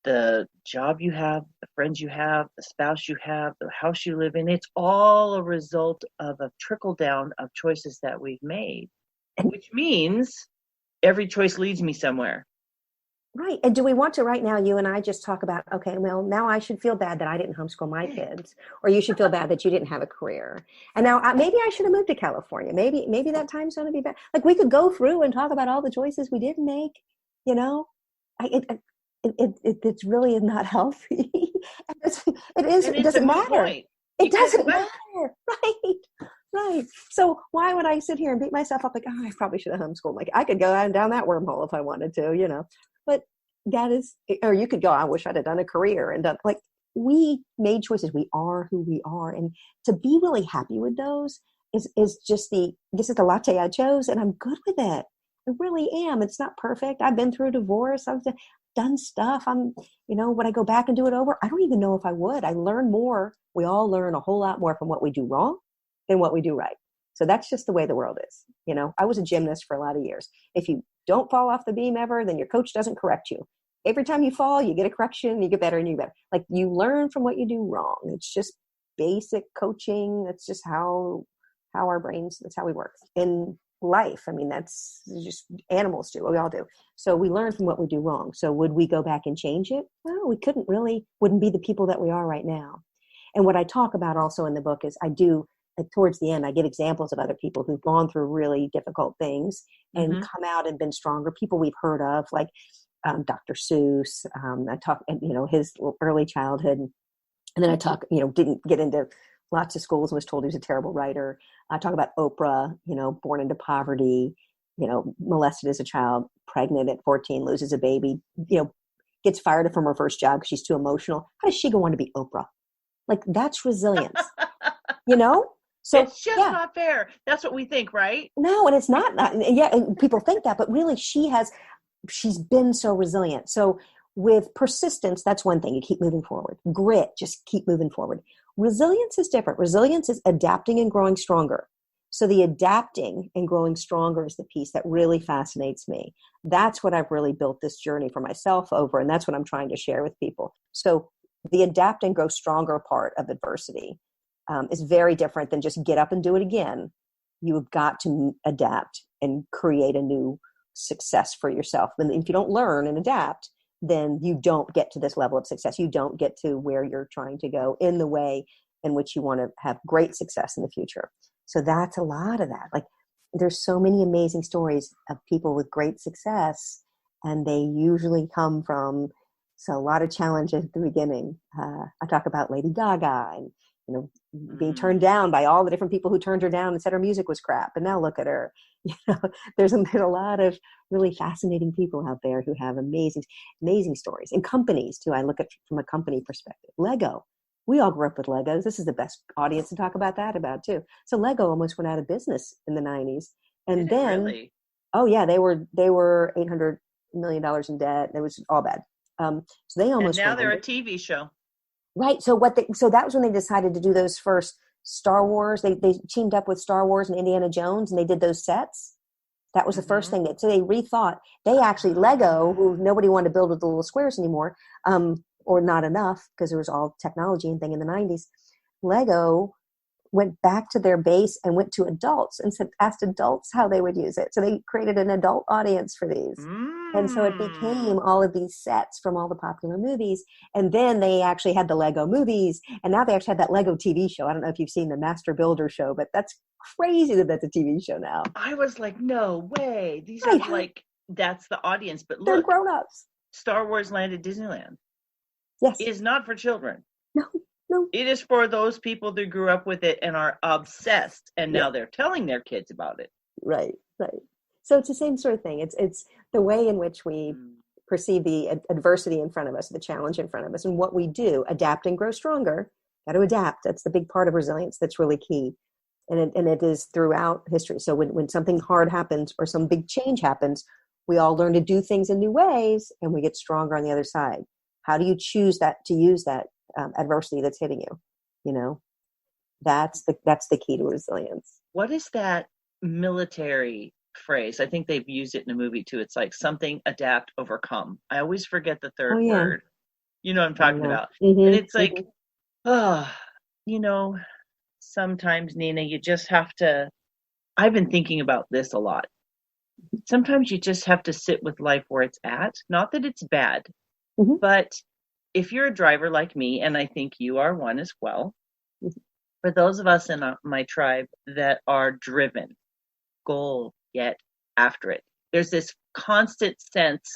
the job you have, the friends you have, the spouse you have, the house you live in, it's all a result of a trickle down of choices that we've made, which means every choice leads me somewhere. Right. And do we want to right now, you and I just talk about, okay, well, now I should feel bad that I didn't homeschool my kids, or you should feel bad that you didn't have a career. And now maybe I should have moved to California. Maybe that time's going to be bad. Like we could go through and talk about all the choices we didn't make, It's really not healthy. It doesn't matter. It doesn't matter. Right. So why would I sit here and beat myself up like, oh, I probably should have homeschooled. Like I could go down that wormhole if I wanted to, but that is, or you could go, I wish I'd have done a career and done, like we made choices. We are who we are. And to be really happy with those is just this is the latte I chose and I'm good with it. I really am. It's not perfect. I've been through a divorce. I've done stuff. Would I go back and do it over? I don't even know if I would. I learn more. We all learn a whole lot more from what we do wrong than what we do right. So that's just the way the world is. I was a gymnast for a lot of years. If you don't fall off the beam ever, then your coach doesn't correct you. Every time you fall, you get a correction, you get better and you get better. Like you learn from what you do wrong. It's just basic coaching. That's just how our brains, that's how we work. In life, that's just animals do. We all do. So we learn from what we do wrong. So would we go back and change it? Well, we wouldn't be the people that we are right now. And what I talk about also in the book is towards the end, I give examples of other people who've gone through really difficult things and come out and been stronger, people we've heard of, like Dr. Seuss. I talk, his early childhood. And then I talk, didn't get into lots of schools and was told he was a terrible writer. I talk about Oprah, born into poverty, molested as a child, pregnant at 14, loses a baby, gets fired from her first job because she's too emotional. How does she go on to be Oprah? Like that's resilience, So it's just yeah, not fair. That's what we think, right? no, and it's not, yeah, and people think that, but really she's been so resilient. So with persistence, that's one thing. You keep moving forward. Grit, just keep moving forward. Resilience is different. Resilience is adapting and growing stronger. So the adapting and growing stronger is the piece that really fascinates me. That's what I've really built this journey for myself over, and that's what I'm trying to share with people. So the adapt and grow stronger part of adversity is very different than just get up and do it again. You have got to adapt and create a new success for yourself. And if you don't learn and adapt, then you don't get to this level of success. You don't get to where you're trying to go in the way in which you want to have great success in the future. So that's a lot of that. Like there's so many amazing stories of people with great success, and they usually come from a lot of challenges at the beginning. I talk about Lady Gaga and being turned down by all the different people who turned her down and said her music was crap. And now look at her. There's a lot of really fascinating people out there who have amazing stories, and companies too. I look at from a company perspective. Lego. We all grew up with Legos. This is the best audience to talk about that about too. So Lego almost went out of business in the 90s. And then, really? Oh yeah, they were $800 million in debt. It was all bad. So they almost and now went they're under. a TV show. Right. So that was when they decided to do those first Star Wars. They teamed up with Star Wars and Indiana Jones, and they did those sets. That was the first thing so they rethought. They actually, Lego, who nobody wanted to build with the little squares anymore, or not enough because there was all technology and thing in the 90s. Lego went back to their base and went to adults and asked adults how they would use it. So they created an adult audience for these. And so it became all of these sets from all the popular movies. And then they actually had the Lego movies. And now they actually have that Lego TV show. I don't know if you've seen the Master Builder show, but that's crazy that that's a TV show now. I was like, no way. These are like, that's the audience. But look, they're grown-ups. Star Wars Land at Disneyland. Yes. It is not for children. No. It is for those people that grew up with it and are obsessed, and now they're telling their kids about it. Right. So it's the same sort of thing. It's the way in which we perceive the adversity in front of us, the challenge in front of us, and what we do. Adapt and grow stronger. Got to adapt. That's the big part of resilience that's really key. And it is throughout history. So when something hard happens or some big change happens, we all learn to do things in new ways, and we get stronger on the other side. How do you choose to use that adversity that's hitting you? That's the key to resilience. What is that military phrase? I think they've used it in a movie too. It's like something, adapt, overcome. I always forget the third word. You know what I'm talking about. And it's like, sometimes, Nina, you just have to, I've been thinking about this a lot. Sometimes you just have to sit with life where it's at. Not that it's bad, but if you're a driver like me, and I think you are one as well, for those of us in my tribe that are driven, goal, get after it, there's this constant sense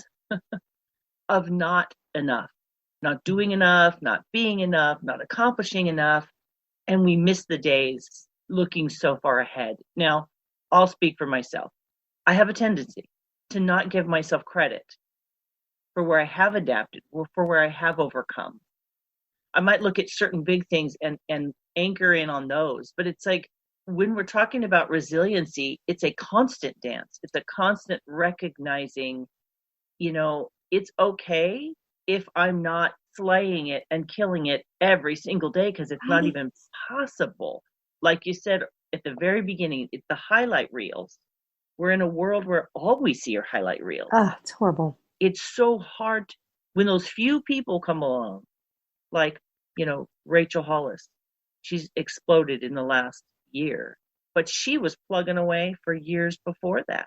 of not enough, not doing enough, not being enough, not accomplishing enough. And we miss the days looking so far ahead. Now, I'll speak for myself. I have a tendency to not give myself credit for where I have adapted, or for where I have overcome. I might look at certain big things and anchor in on those, but it's like when we're talking about resiliency, it's a constant dance. It's a constant recognizing, it's okay if I'm not slaying it and killing it every single day, because it's not even possible. Like you said at the very beginning, it's the highlight reels. We're in a world where all we see are highlight reels. It's horrible. It's so hard when those few people come along, like, Rachel Hollis. She's exploded in the last year, but she was plugging away for years before that.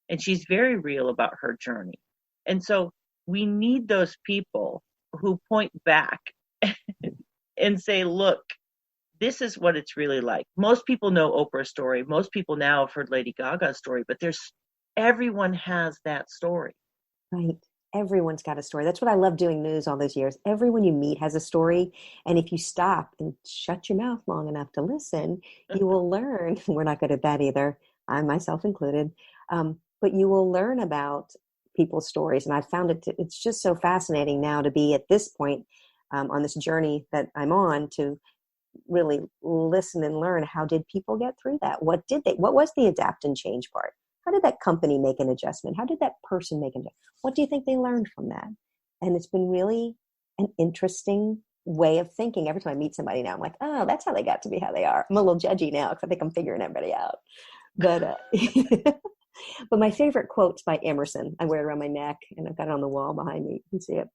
And she's very real about her journey. And so we need those people who point back and say, look, this is what it's really like. Most people know Oprah's story. Most people now have heard Lady Gaga's story, but everyone has that story. Right. Everyone's got a story. That's what I love doing news all those years. Everyone you meet has a story. And if you stop and shut your mouth long enough to listen, you will learn. We're not good at that either. I myself included. But you will learn about people's stories. And I found it's just so fascinating now to be at this point on this journey that I'm on, to really listen and learn, how did people get through that? What was the adapt and change part? How did that company make an adjustment? How did that person make an adjustment? What do you think they learned from that? And it's been really an interesting way of thinking. Every time I meet somebody now, I'm like, oh, that's how they got to be how they are. I'm a little judgy now because I think I'm figuring everybody out. But but my favorite quote's by Emerson. I wear it around my neck, and I've got it on the wall behind me. You can see it.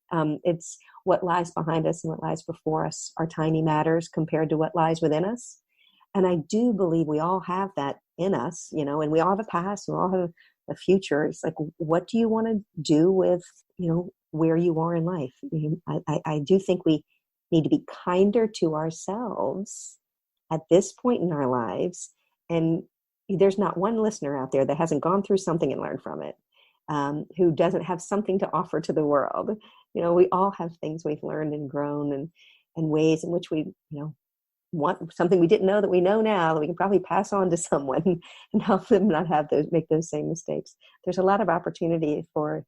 It's, what lies behind us and what lies before us are tiny matters compared to what lies within us. And I do believe we all have that in us, you know, and we all have a past, and we all have a future. It's like, what do you want to do with, you know, where you are in life? I do think we need to be kinder to ourselves at this point in our lives. And there's not one listener out there that hasn't gone through something and learned from it, who doesn't have something to offer to the world. You know, we all have things we've learned and grown, and ways in which we, you know, want something we didn't know that we know now that we can probably pass on to someone and help them not make those same mistakes. There's a lot of opportunity for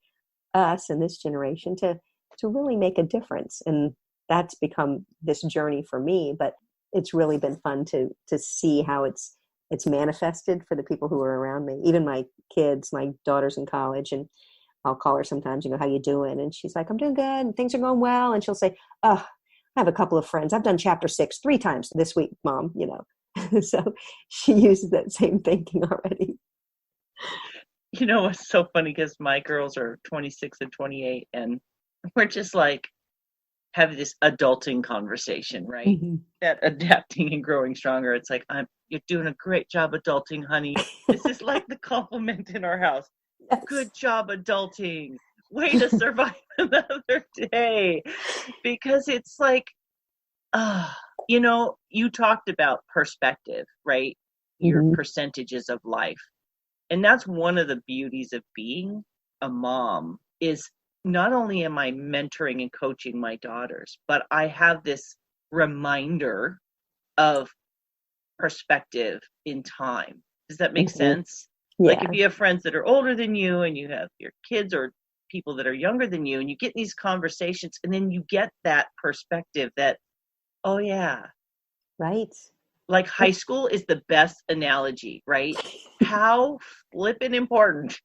us in this generation to really make a difference. And that's become this journey for me, but it's really been fun to see how it's manifested for the people who are around me. Even my kids, my daughter's in college, and I'll call her sometimes, you know, how you doing? And she's like, I'm doing good, and things are going well. And she'll say, oh, I have a couple of friends. I've done chapter 6 3 times this week, Mom, you know. So she uses that same thinking already. You know, it's so funny because my girls are 26 and 28, and we're just like having this adulting conversation, right? Mm-hmm. That adapting and growing stronger. It's like, you're doing a great job adulting, honey. This is like the compliment in our house. Yes. Good job adulting. Way to survive another day. Because it's like, you know, you talked about perspective, right? Your mm-hmm. percentages of life. And that's one of the beauties of being a mom, is not only am I mentoring and coaching my daughters, but I have this reminder of perspective in time. Does that make mm-hmm. sense? Yeah. Like if you have friends that are older than you, and you have your kids or people that are younger than you, and you get in these conversations, and then you get that perspective that, oh yeah. Right. Like high school is the best analogy, right? How flippin' important.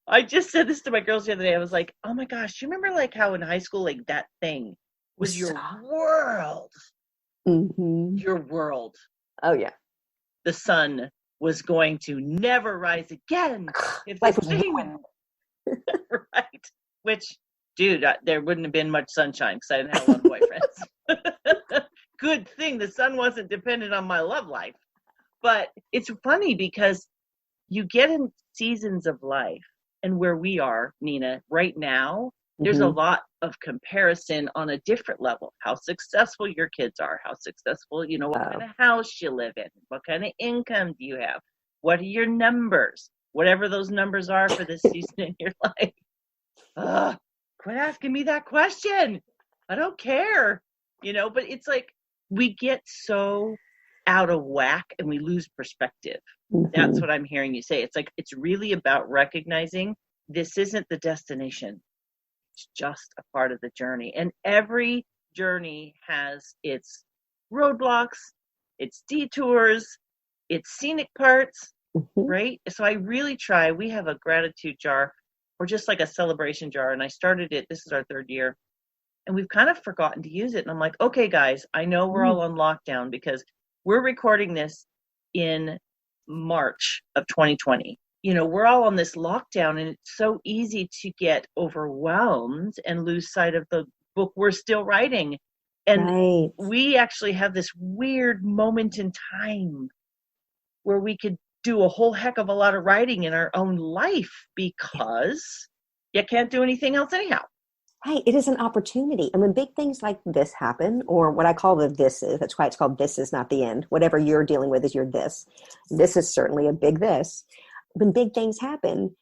I just said this to my girls the other day. I was like, oh my gosh, you remember like how in high school, like that thing was your world. Mm-hmm. Your world. Oh yeah. The sun was going to never rise again. If this thing, right? Which, dude, there wouldn't have been much sunshine because I didn't have a lot of boyfriends. Good thing the sun wasn't dependent on my love life. But it's funny because you get in seasons of life, and where we are, Nina, right now, there's mm-hmm. a lot of comparison on a different level. How successful your kids are, how successful, you know, what kind of house you live in, what kind of income do you have, what are your numbers, whatever those numbers are for this season in your life. Quit asking me that question. I don't care, you know, but it's like we get so out of whack and we lose perspective. Mm-hmm. That's what I'm hearing you say. It's like, it's really about recognizing this isn't the destination. It's just a part of the journey. And every journey has its roadblocks, its detours, its scenic parts, mm-hmm. right? So I really try. We have a gratitude jar, or just like a celebration jar. And I started it. This is our 3rd year. And we've kind of forgotten to use it. And I'm like, okay, guys, I know we're all on lockdown because we're recording this in March of 2020. You know, we're all on this lockdown, and it's so easy to get overwhelmed and lose sight of the book we're still writing. And we actually have this weird moment in time where we could do a whole heck of a lot of writing in our own life because you can't do anything else anyhow. Right. It is an opportunity. And when big things like this happen, or what I call the this is, that's why it's called This Is Not the End. Whatever you're dealing with is your this. This is certainly a big this. When big things happen,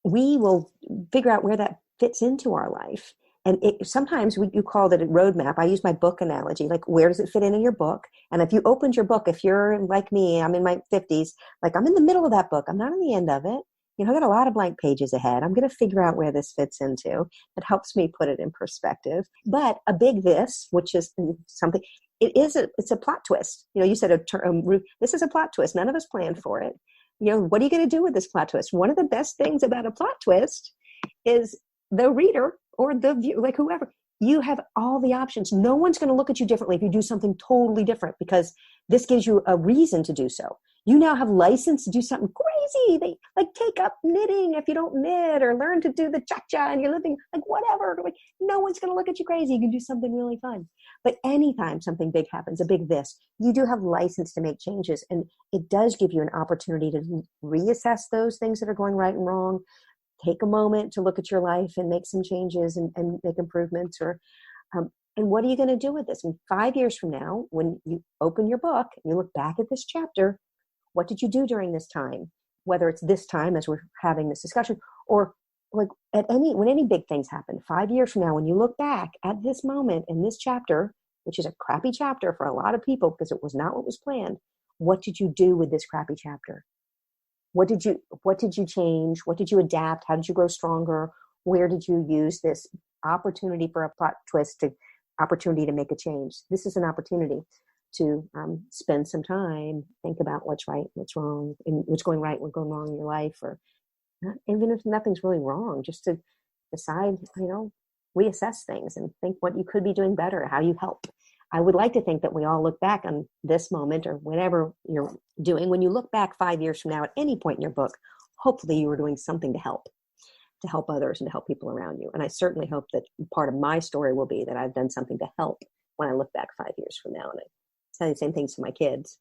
we will figure out where that fits into our life. And sometimes you call it a roadmap. I use my book analogy. Like, where does it fit in your book? And if you opened your book, if you're like me, I'm in my 50s, like I'm in the middle of that book. I'm not in the end of it. You know, I got a lot of blank pages ahead. I'm going to figure out where this fits into. It helps me put it in perspective. But a big this, which is something, it's a plot twist. You said this is a plot twist. None of us planned for it. What are you going to do with this plot twist? One of the best things about a plot twist is the reader or the viewer, like whoever, you have all the options. No one's going to look at you differently if you do something totally different, because this gives you a reason to do so. You now have license to do something crazy. They like take up knitting if you don't knit, or learn to do the cha-cha and you're living, like whatever. Like, no one's going to look at you crazy. You can do something really fun. But anytime something big happens, a big this, you do have license to make changes. And it does give you an opportunity to reassess those things that are going right and wrong. Take a moment to look at your life and make some changes and make improvements. And what are you going to do with this? And 5 years from now, when you open your book and you look back at this chapter, what did you do during this time? Whether it's this time as we're having this discussion, or like when any big things happen, 5 years from now, when you look back at this moment in this chapter, which is a crappy chapter for a lot of people because it was not what was planned, what did you do with this crappy chapter? What did you change? What did you adapt? How did you grow stronger? Where did you use this opportunity for a plot twist, opportunity to make a change? This is an opportunity to spend some time, think about what's right, what's wrong, and what's going right, what's going wrong in your life, or even if nothing's really wrong, just to decide, reassess things and think what you could be doing better, how you help. I would like to think that we all look back on this moment or whatever you're doing. When you look back 5 years from now at any point in your book, hopefully you were doing something to help others and to help people around you. And I certainly hope that part of my story will be that I've done something to help when I look back 5 years from now. And I tell the same things to my kids.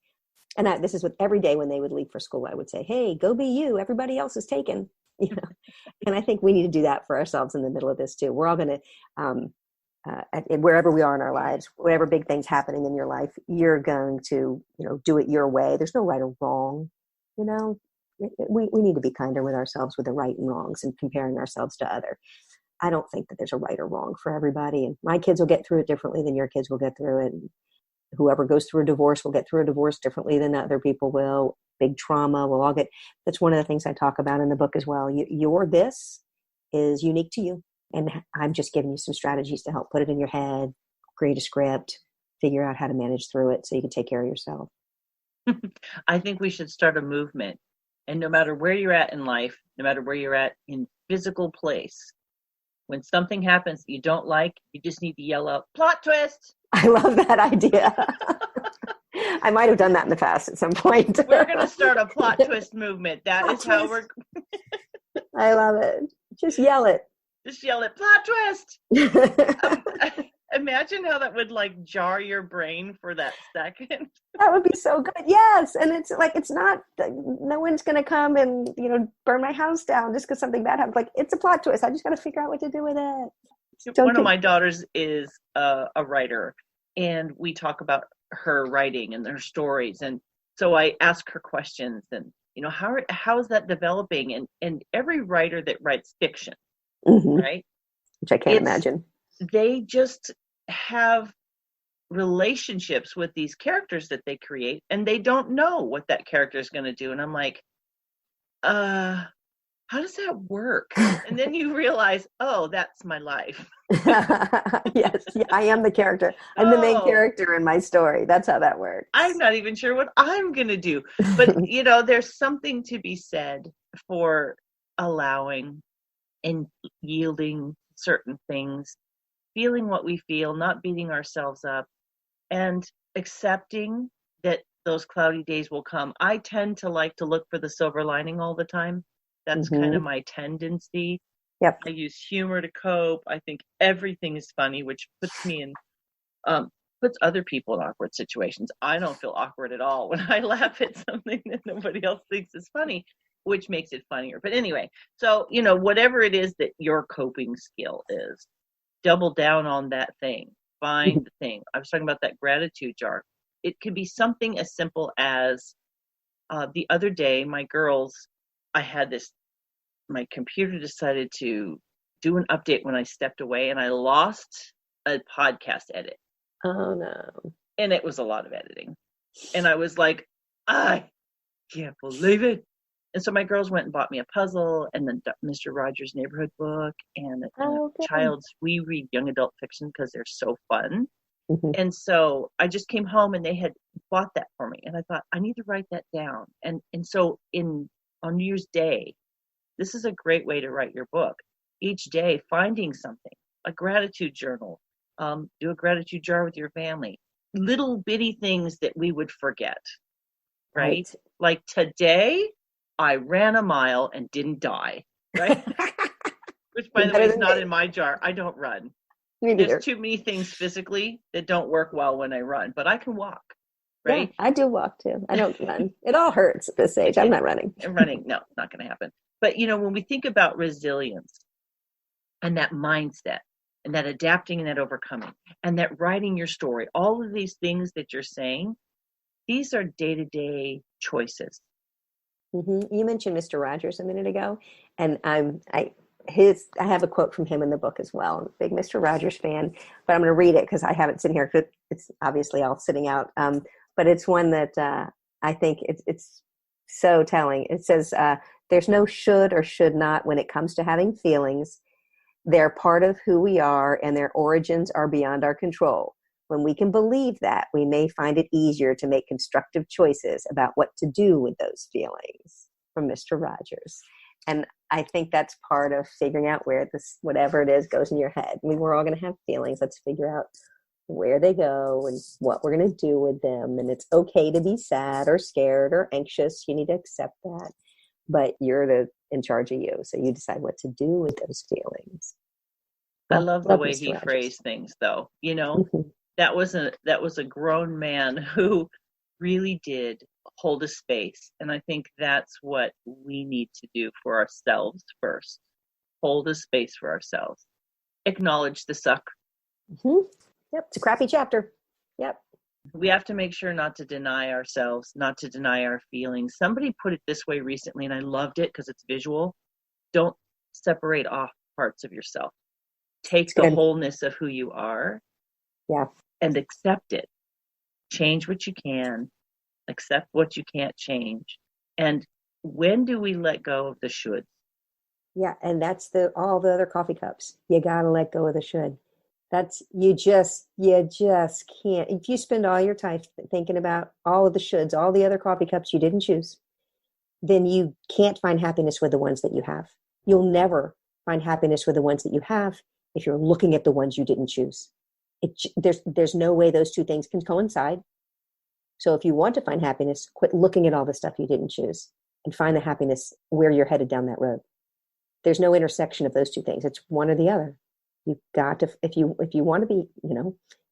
And this is what every day when they would leave for school, I would say, hey, go be you. Everybody else is taken. And I think we need to do that for ourselves in the middle of this too. We're all going to, wherever we are in our lives, whatever big things happening in your life, you're going to, do it your way. There's no right or wrong. We need to be kinder with ourselves with the right and wrongs and comparing ourselves to other. I don't think that there's a right or wrong for everybody. And my kids will get through it differently than your kids will get through it. And whoever goes through a divorce will get through a divorce differently than other people will. Big trauma, we'll all get. That's one of the things I talk about in the book as well. Your this is unique to you. And I'm just giving you some strategies to help put it in your head, create a script, figure out how to manage through it so you can take care of yourself. I think we should start a movement. And no matter where you're at in life, no matter where you're at in physical place, when something happens that you don't like, you just need to yell out, plot twist. I love that idea. I might have done that in the past at some point. We're going to start a plot twist movement. That is how we're. I love it. Just yell it. Just yell it, plot twist. Imagine how that would like jar your brain for that second. That would be so good. Yes. And it's like, it's not, no one's going to come and, burn my house down just because something bad happens. Like, it's a plot twist. I just got to figure out what to do with it. One of my daughters is a writer, and we talk about her writing and her stories. And so I ask her questions and, how is that developing? And every writer that writes fiction, right? Which I can't imagine. They just have relationships with these characters that they create, and they don't know what that character is going to do. And I'm like, how does that work? And then you realize, oh, that's my life. Yes, I am the character. I'm the main character in my story. That's how that works. I'm not even sure what I'm going to do. But, there's something to be said for allowing and yielding certain things, feeling what we feel, not beating ourselves up, and accepting that those cloudy days will come. I tend to like to look for the silver lining all the time. That's kind of my tendency. Yep. I use humor to cope. I think everything is funny, which puts me in, puts other people in awkward situations. I don't feel awkward at all when I laugh at something that nobody else thinks is funny, which makes it funnier. But anyway, so, whatever it is that your coping skill is, double down on that thing. Find the thing. I was talking about that gratitude jar. It could be something as simple as the other day, my girls, my computer decided to do an update when I stepped away, and I lost a podcast edit. Oh, no. And it was a lot of editing. And I was like, I can't believe it. And so my girls went and bought me a puzzle and the Mr. Rogers' Neighborhood book and a child's. We read young adult fiction because they're so fun. Mhm. And so I just came home and they had bought that for me. And I thought, I need to write that down. And so on New Year's Day, this is a great way to write your book. Each day, finding something, a gratitude journal, do a gratitude jar with your family, little bitty things that we would forget, right? Like today, I ran a mile and didn't die, right? Which, by the way, is not in my jar. I don't run. Me neither. There's too many things physically that don't work well when I run, but I can walk, right? Yeah, I do walk too. I don't run. It all hurts at this age. I'm not running. No, not going to happen. But, when we think about resilience and that mindset and that adapting and that overcoming and that writing your story, all of these things that you're saying, these are day-to-day choices. Mm-hmm. You mentioned Mr. Rogers a minute ago, and I have a quote from him in the book as well. I'm a big Mr. Rogers fan, but I'm going to read it because I have it sitting here. It's obviously all sitting out, but it's one that I think it's so telling. It says, "There's no should or should not when it comes to having feelings. They're part of who we are, and their origins are beyond our control. When we can believe that, we may find it easier to make constructive choices about what to do with those feelings." From Mr. Rogers. And I think that's part of figuring out where this, whatever it is, goes in your head. I mean, we're all going to have feelings. Let's figure out where they go and what we're going to do with them. And it's okay to be sad or scared or anxious. You need to accept that. But you're in charge of you. So you decide what to do with those feelings. I love the way he phrased things, though. Mm-hmm. That was a grown man who really did hold a space. And I think that's what we need to do for ourselves first. Hold a space for ourselves. Acknowledge the suck. Mm-hmm. Yep. It's a crappy chapter. Yep. We have to make sure not to deny ourselves, not to deny our feelings. Somebody put it this way recently, and I loved it because it's visual. Don't separate off parts of yourself. Take the wholeness of who you are. Yeah. And accept it. Change what you can. Accept what you can't change. And when do we let go of the shoulds? Yeah, and that's all the other coffee cups. You got to let go of the should. That's you just can't. If you spend all your time thinking about all of the shoulds, all the other coffee cups you didn't choose, then you can't find happiness with the ones that you have. You'll never find happiness with the ones that you have if you're looking at the ones you didn't choose. There's no way those two things can coincide. So if you want to find happiness, quit looking at all the stuff you didn't choose and find the happiness where you're headed down that road. There's no intersection of those two things. It's one or the other. You've got to, if you want to be,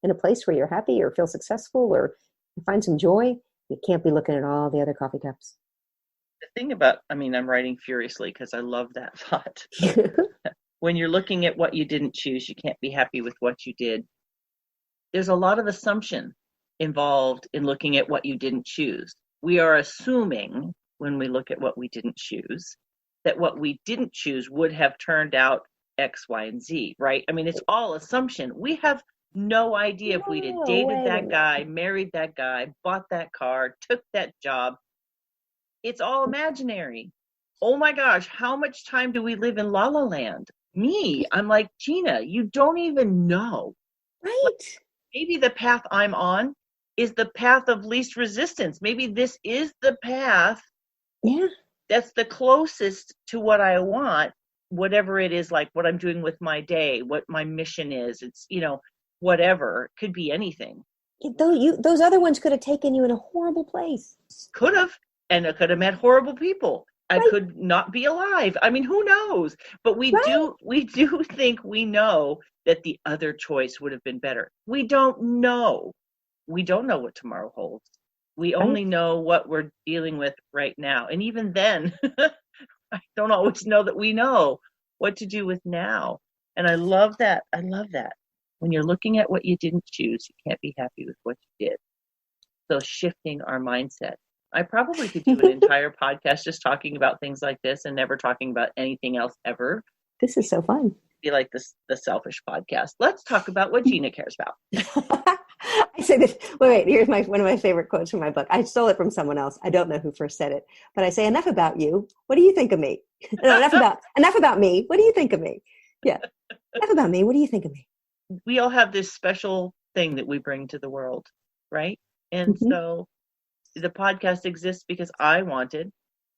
in a place where you're happy or feel successful or find some joy, you can't be looking at all the other coffee cups. The thing about, I'm writing furiously because I love that thought. When you're looking at what you didn't choose, you can't be happy with what you did. There's a lot of assumption involved in looking at what you didn't choose. We are assuming when we look at what we didn't choose, that what we didn't choose would have turned out X, Y, and Z, right? It's all assumption. We have no idea if we'd have dated that guy, married that guy, bought that car, took that job. It's all imaginary. Oh my gosh, how much time do we live in La La Land? Me, I'm like, Gina, you don't even know. Right. Maybe the path I'm on is the path of least resistance. Maybe this is the path that's the closest to what I want, whatever it is, like what I'm doing with my day, what my mission is. It's, whatever. It could be anything. Those other ones could have taken you in a horrible place. Could have. And I could have met horrible people. I could not be alive. Who knows? But we do think we know that the other choice would have been better. We don't know. We don't know what tomorrow holds. We only know what we're dealing with right now. And even then, I don't always know that we know what to do with now. And I love that. When you're looking at what you didn't choose, you can't be happy with what you did. So shifting our mindset. I probably could do an entire podcast just talking about things like this and never talking about anything else ever. This is so fun. Be like the selfish podcast. Let's talk about what Gina cares about. I say this. Wait. Here's one of my favorite quotes from my book. I stole it from someone else. I don't know who first said it, but I say, "Enough about you. What do you think of me? No, enough about me. What do you think of me? Yeah, enough about me. What do you think of me?" We all have this special thing that we bring to the world, right? And Mm-hmm. so the podcast exists because I wanted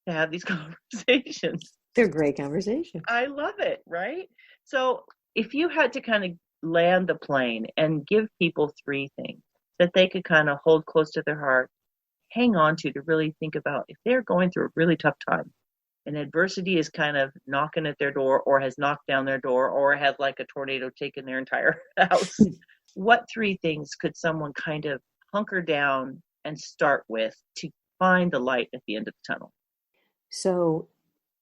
to have these conversations. They're great conversations. I love it, right? So if you had to kind of land the plane and give people three things that they could kind of hold close to their heart, hang on to really think about if they're going through a really tough time and adversity is kind of knocking at their door or has knocked down their door or had like a tornado taken their entire house, what three things could someone kind of hunker down and start with to find the light at the end of the tunnel? So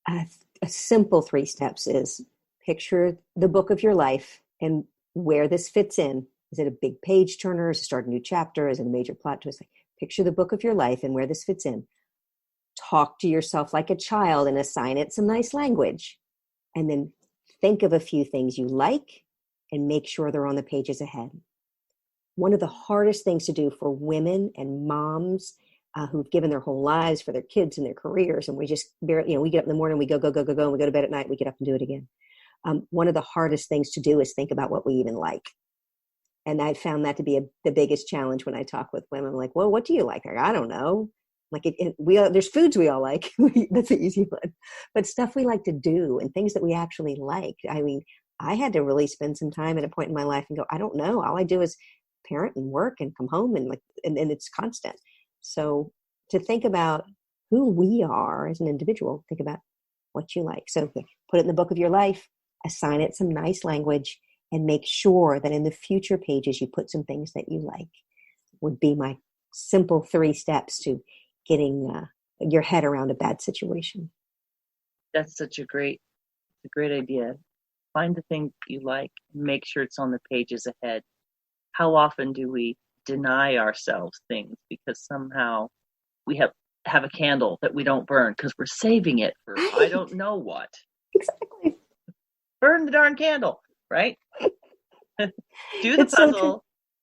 a simple 3 steps is picture the book of your life and where this fits in. Is it a big page turner? Is it start a new chapter? Is it a major plot twist? Picture the book of your life and where this fits in. Talk to yourself like a child and assign it some nice language. And then think of a few things you like and make sure they're on the pages ahead. One of the hardest things to do for women and moms who've given their whole lives for their kids and their careers, and we just barely, we get up in the morning, we go, and we go to bed at night, we get up and do it again. One of the hardest things to do is think about what we even like. And I found that to be the biggest challenge when I talk with women. I'm like, well, what do you like? I don't know. Like there's foods we all like. That's the easy one. But stuff we like to do and things that we actually like. I mean, I had to really spend some time at a point in my life and go, I don't know. All I do is parent and work and come home and it's constant. So to think about who we are as an individual, think about what you like. So put it in the book of your life, assign it some nice language, and make sure that in the future pages you put some things that you like. Would be my simple 3 steps to getting your head around a bad situation. That's such a great idea. Find the thing you like and make sure it's on the pages ahead. How often do we deny ourselves things because somehow we have a candle that we don't burn because we're saving it for I don't know what. Exactly. Burn the darn candle, right? Do the puzzle,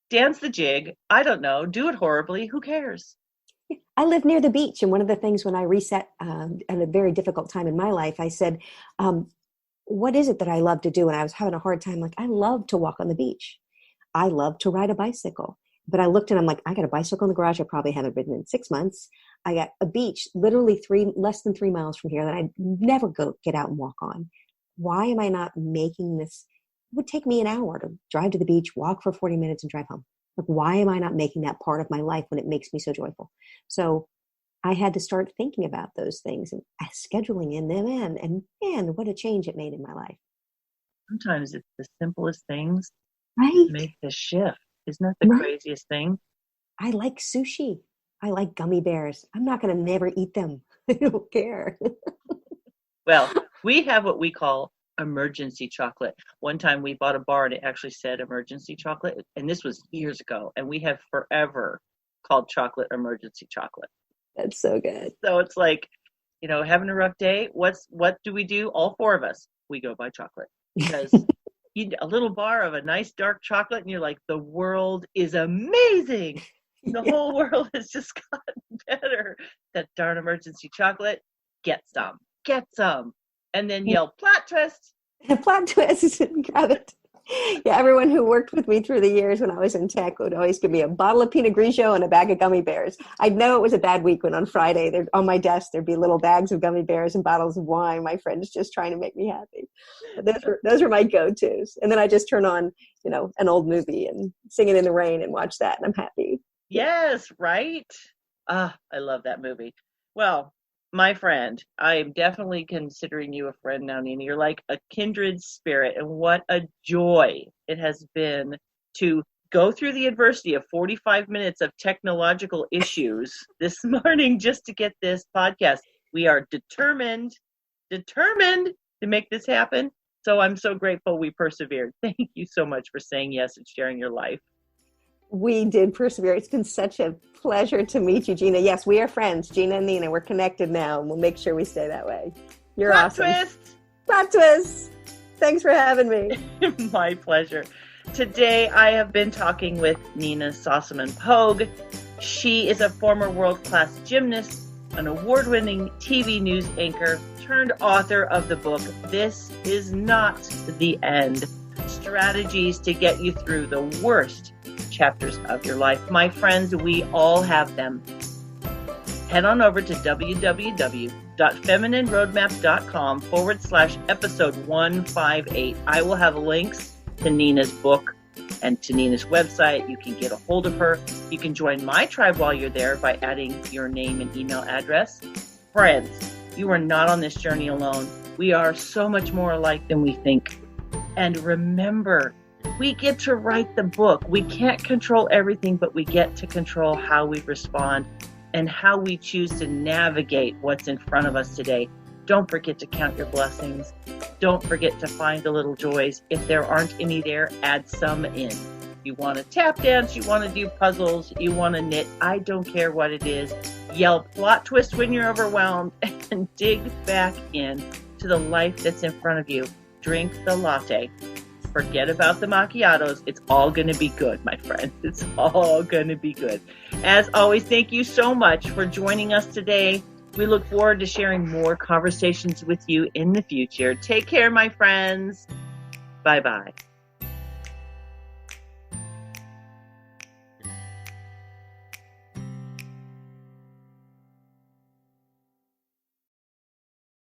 dance the jig. I don't know. Do it horribly. Who cares? I live near the beach. And one of the things when I reset at a very difficult time in my life, I said, what is it that I love to do? And I was having a hard time. Like, I love to walk on the beach. I love to ride a bicycle. But I looked and I'm like, I got a bicycle in the garage I probably haven't ridden in 6 months. I got a beach literally less than 3 miles from here that I'd never get out and walk on. Why am I not making this? It would take me an hour to drive to the beach, walk for 40 minutes and drive home. Like, why am I not making that part of my life when it makes me so joyful? So I had to start thinking about those things and scheduling them in. And man, what a change it made in my life. Sometimes it's the simplest things that make the shift. Isn't that the craziest thing? I like sushi. I like gummy bears. I'm not going to never eat them. I don't care. Well, we have what we call emergency chocolate. One time we bought a bar and it actually said emergency chocolate. And this was years ago. And we have forever called chocolate emergency chocolate. That's so good. So it's like, having a rough day. What do we do? All 4 of us, we go buy chocolate. Because a little bar of a nice dark chocolate and you're like, the world is amazing. The whole world has just gotten better. That darn emergency chocolate, get some. And then yell, plot twist. Plot twist, grab it. Yeah, everyone who worked with me through the years when I was in tech would always give me a bottle of Pinot Grigio and a bag of gummy bears. I'd know it was a bad week when on Friday, on my desk, there'd be little bags of gummy bears and bottles of wine. My friends just trying to make me happy. But those are my go-tos. And then I just turn on, an old movie and sing it in the rain and watch that, and I'm happy. Yes, right? I love that movie. Well, my friend, I am definitely considering you a friend now, Nina. You're like a kindred spirit, and what a joy it has been to go through the adversity of 45 minutes of technological issues this morning just to get this podcast. We are determined to make this happen. So I'm so grateful we persevered. Thank you so much for saying yes and sharing your life. We did persevere. It's been such a pleasure to meet you, Gina. Yes, we are friends, Gina and Nina. We're connected now, and we'll make sure we stay that way. You're awesome. Plot twist. Thanks for having me. My pleasure. Today, I have been talking with Nina-Sossamon-Pogue. She is a former world-class gymnast, an award-winning TV news anchor, turned author of the book, This Is Not the End. Strategies to get you through the worst chapters of your life. My friends, we all have them. Head on over to www.feminineroadmap.com/episode 158. I will have links to Nina's book and to Nina's website. You can get a hold of her. You can join my tribe while you're there by adding your name and email address. Friends, you are not on this journey alone. We are so much more alike than we think. And remember, we get to write the book. We can't control everything, but we get to control how we respond and how we choose to navigate what's in front of us today. Don't forget to count your blessings. Don't forget to find the little joys. If there aren't any there, add some in. You want to tap dance, you want to do puzzles, you want to knit, I don't care what it is. Yell plot twist when you're overwhelmed and dig back in to the life that's in front of you. Drink the latte. Forget about the macchiatos. It's all going to be good, my friend. It's all going to be good. As always, thank you so much for joining us today. We look forward to sharing more conversations with you in the future. Take care, my friends. Bye-bye.